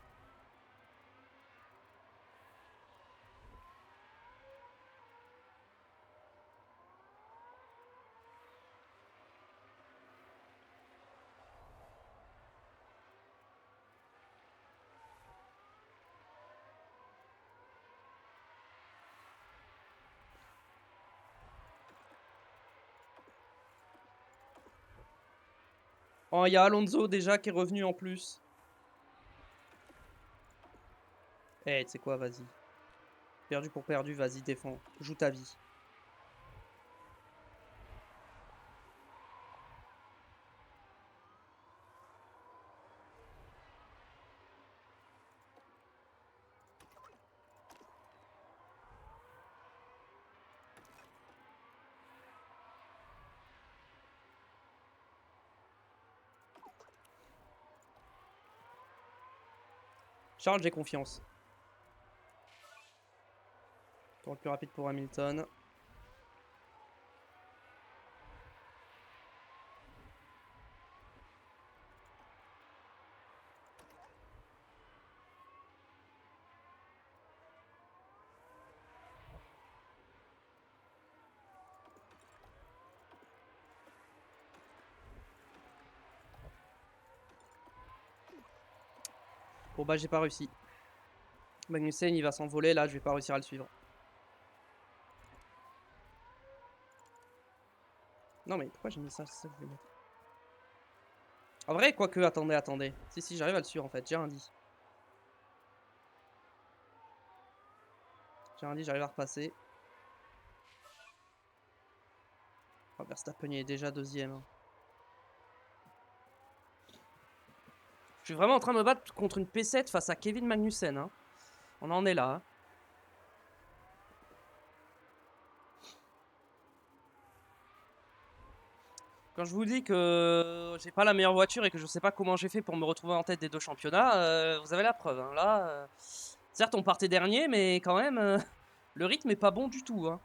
Oh, il y a Alonso déjà qui est revenu en plus. Eh, tu sais quoi, vas-y. Perdu pour perdu, vas-y, défends. Joue ta vie. Charles, j'ai confiance. Tour le plus rapide pour Hamilton. Bon bah j'ai pas réussi. Magnussen il va s'envoler là, je vais pas réussir à le suivre. Non mais pourquoi j'ai mis ça? C'est ça que je voulais mettre. En vrai, quoique, attendez. Si, j'arrive à le suivre en fait, j'ai rien dit. J'ai rien dit, j'arrive à repasser. Oh, Verstappen il est déjà deuxième. Hein. Je suis vraiment en train de me battre contre une P7 face à Kevin Magnussen. Hein. On en est là. Hein. Quand je vous dis que j'ai pas la meilleure voiture et que je sais pas comment j'ai fait pour me retrouver en tête des 2 championnats, vous avez la preuve. Hein. Là, certes on partait dernier, mais quand même, le rythme est pas bon du tout. Hein.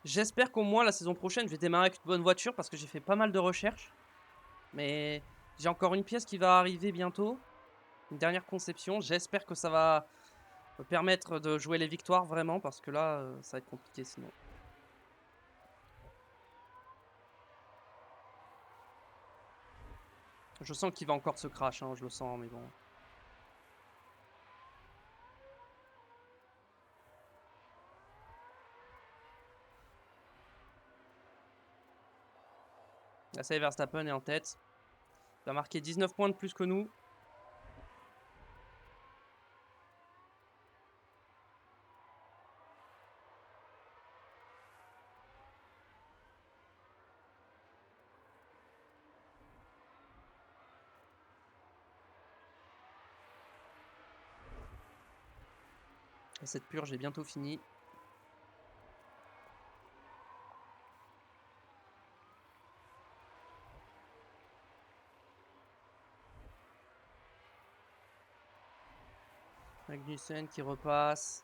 J'espère qu'au moins la saison prochaine, je vais démarrer avec une bonne voiture parce que j'ai fait pas mal de recherches. Mais j'ai encore une pièce qui va arriver bientôt. Une dernière conception. J'espère que ça va me permettre de jouer les victoires vraiment parce que là, ça va être compliqué sinon. Je sens qu'il va encore se crash, hein, je le sens, mais bon. Là, ça y est, Verstappen est en tête. Il a marqué 19 points de plus que nous. Et cette purge est bientôt finie. Magnussen qui repasse.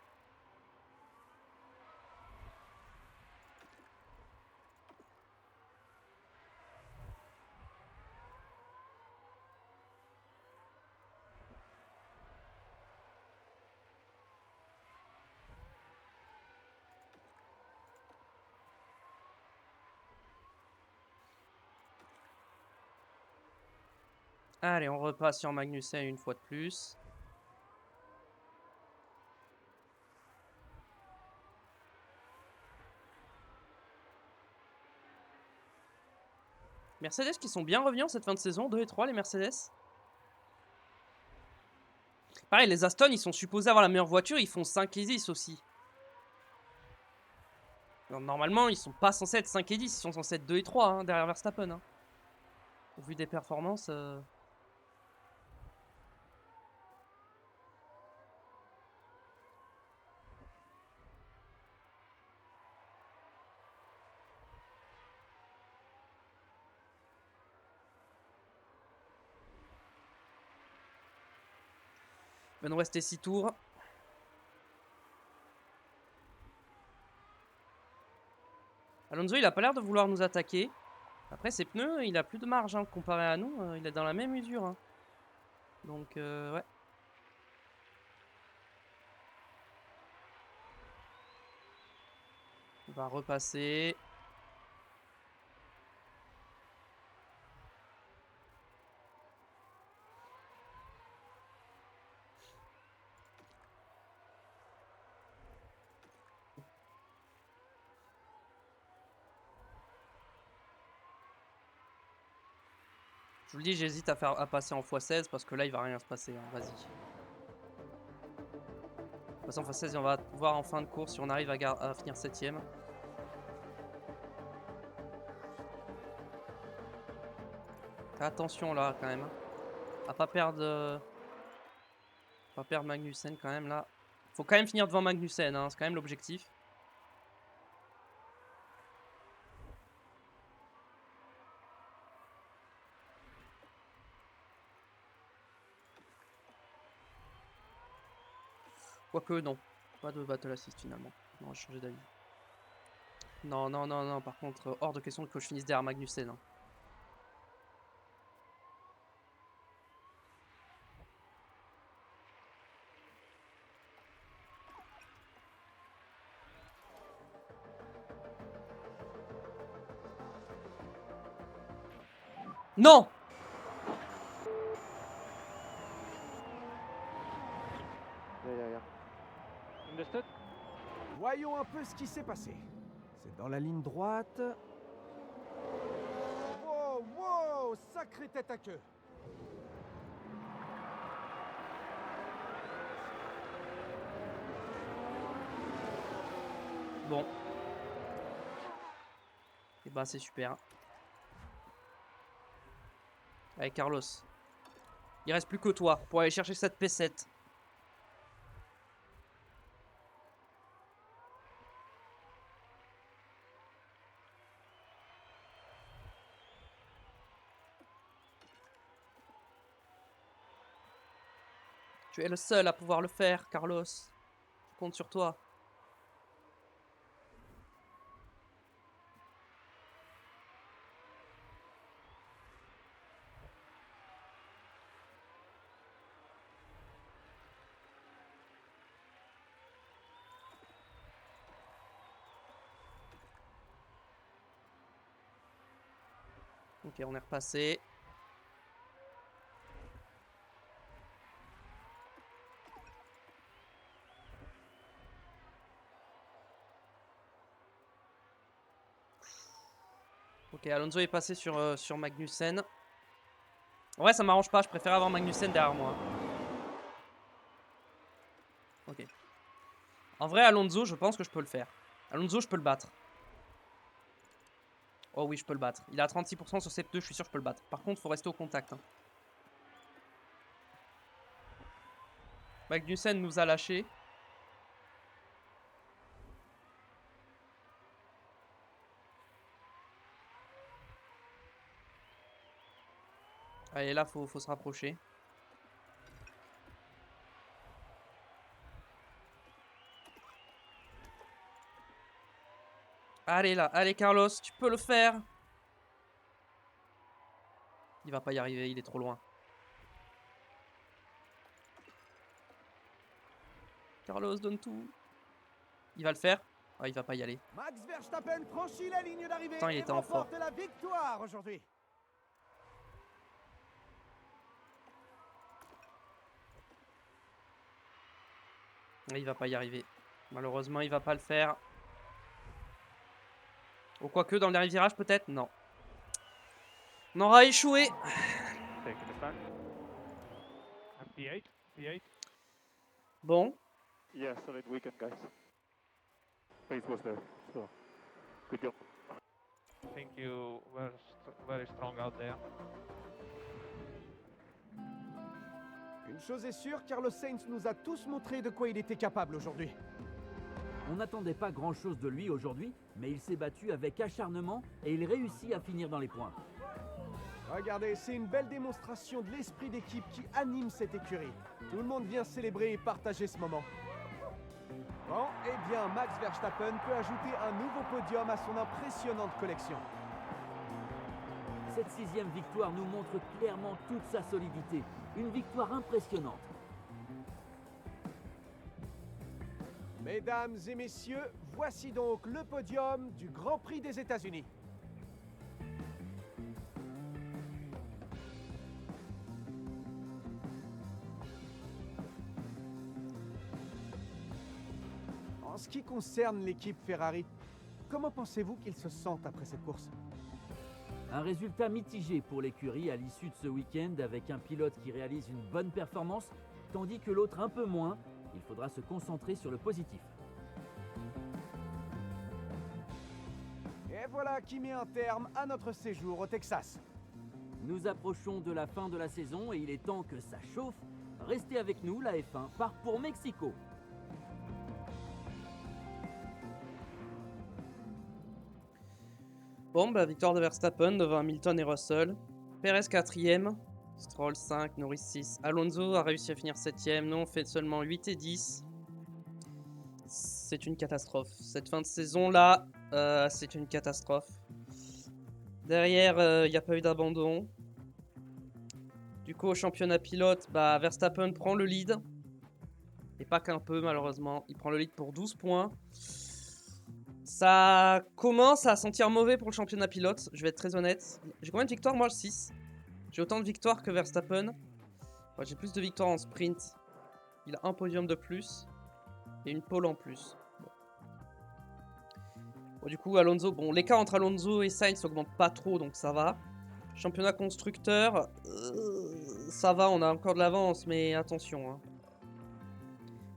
Allez, on repasse sur Magnussen une fois de plus. Mercedes qui sont bien revenus en cette fin de saison, 2 et 3 les Mercedes. Pareil, les Aston, ils sont supposés avoir la meilleure voiture, ils font 5 et 10 aussi. Alors, normalement, ils sont pas censés être 5 et 10, ils sont censés être 2 et 3 hein, derrière Verstappen. Hein. Au vu des performances... Il va nous rester 6 tours. Alonso, il a pas l'air de vouloir nous attaquer. Après, ses pneus, il a plus de marge hein, comparé à nous. Il est dans la même usure. Hein. Donc, ouais. On va repasser. Je vous le dis, j'hésite à passer en x16 parce que là, il va rien se passer. Hein. Vas-y. Passer en x16 et on va voir en fin de course si on arrive à finir 7ème. Attention là, quand même. Hein. À pas perdre Magnussen quand même là. Faut quand même finir devant Magnussen, hein. C'est quand même l'objectif. Quoique non, pas de battle assist finalement. Non, j'ai changé d'avis. Non, non, non, non, par contre, hors de question que je finisse derrière Magnussen. Hein. Non! Voyons un peu ce qui s'est passé. C'est dans la ligne droite. Wow, wow, sacrée tête à queue. Bon. Et bah c'est super. Allez Carlos. Il reste plus que toi pour aller chercher cette P7. Tu es le seul à pouvoir le faire, Carlos. Je compte sur toi. Ok, on est repassé. Ok, Alonso est passé sur Magnussen. Ouais, ça m'arrange pas, je préfère avoir Magnussen derrière moi. Ok. En vrai, Alonso, je pense que je peux le faire. Alonso, je peux le battre. Oh oui, je peux le battre. Il a 36% sur ses pneus, je suis sûr que je peux le battre. Par contre, faut rester au contact. Hein. Magnussen nous a lâchés. Allez, là, faut se rapprocher. Allez là, allez Carlos, tu peux le faire. Il va pas y arriver, il est trop loin. Carlos, donne tout. Il va le faire. Ah, il va pas y aller. Max Verstappen franchit la ligne d'arrivée Putain, il et était en remporte fort. la victoire aujourd'hui. Il va pas y arriver. Malheureusement, il va pas le faire. Ou quoique, dans le dernier virage, peut-être. Non. On aura échoué. Take the back. And P8, P8. Bon. Yeah, solid weekend, guys. Pace was there, so good job. I think you were very strong out there. Une chose est sûre, Carlos Sainz nous a tous montré de quoi il était capable aujourd'hui. On n'attendait pas grand-chose de lui aujourd'hui, mais il s'est battu avec acharnement et il réussit à finir dans les points. Regardez, c'est une belle démonstration de l'esprit d'équipe qui anime cette écurie. Tout le monde vient célébrer et partager ce moment. Bon, eh bien, Max Verstappen peut ajouter un nouveau podium à son impressionnante collection. Cette 6e victoire nous montre clairement toute sa solidité. Une victoire impressionnante. Mesdames et messieurs, voici donc le podium du Grand Prix des États-Unis. En ce qui concerne l'équipe Ferrari, comment pensez-vous qu'ils se sentent après cette course? Un résultat mitigé pour l'écurie à l'issue de ce week-end avec un pilote qui réalise une bonne performance, tandis que l'autre un peu moins. Il faudra se concentrer sur le positif. Et voilà qui met un terme à notre séjour au Texas. Nous approchons de la fin de la saison et il est temps que ça chauffe. Restez avec nous, la F1 part pour Mexico. Bon, bah, victoire de Verstappen devant Hamilton et Russell. Perez 4ème. Stroll 5, Norris 6. Alonso a réussi à finir 7ème. Nous, on fait seulement 8 et 10. C'est une catastrophe. Cette fin de saison-là, c'est une catastrophe. Derrière, il n'y a pas eu d'abandon. Du coup, au championnat pilote, bah, Verstappen prend le lead. Et pas qu'un peu, malheureusement. Il prend le lead pour 12 points. Ça commence à sentir mauvais pour le championnat pilote, je vais être très honnête. J'ai combien de victoires? Moi, 6. J'ai autant de victoires que Verstappen. Ouais, j'ai plus de victoires en sprint. Il a un podium de plus. Et une pole en plus. Bon. Bon, du coup, Alonso, bon, l'écart entre Alonso et Sainz s'augmente pas trop, donc ça va. Championnat constructeur, ça va, on a encore de l'avance, mais attention. Hein.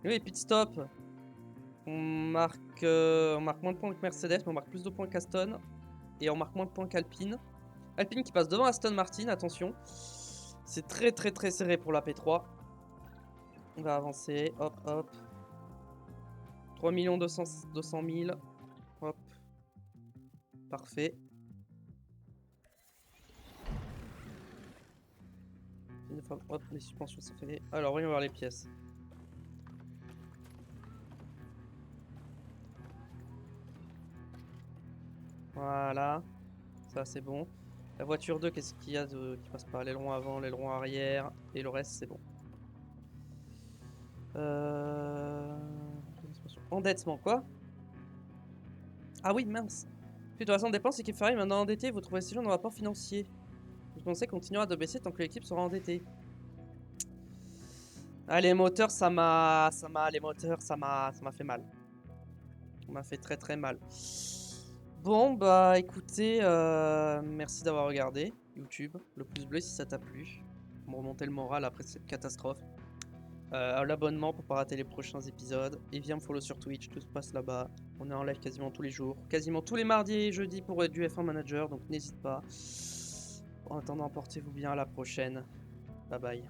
Oui, pit stop. On marque moins de points que Mercedes, mais on marque plus de points qu'Aston. Et on marque moins de points qu'Alpine. Alpine qui passe devant Aston Martin, attention. C'est très très très serré pour la P3. On va avancer, hop hop. 3 200 000. Hop. Parfait. Une fois, hop, les suspensions c'est fait. Alors voyons voir les pièces. Voilà. Ça c'est bon. La voiture 2, qu'est-ce qu'il y a qui passe par l'aileron avant, l'aileron arrière. Et le reste c'est bon. Endettement quoi? Ah oui mince. Puis de façon de dépense, l'équipe Ferrari est maintenant endettée. Vous trouvez ce dans le rapport financier. Vous pensez continuera de baisser tant que l'équipe sera endettée. Ah les moteurs ça m'a fait mal. Ça m'a fait très très mal. Bon bah écoutez, merci d'avoir regardé YouTube. Le pouce bleu si ça t'a plu. Pour me remonter le moral après cette catastrophe. L'abonnement pour pas rater les prochains épisodes. Et viens me follow sur Twitch, tout se passe là-bas. On est en live quasiment tous les jours. Quasiment tous les mardis et jeudis pour du F1 Manager, donc n'hésite pas. En attendant, portez-vous bien, à la prochaine. Bye bye.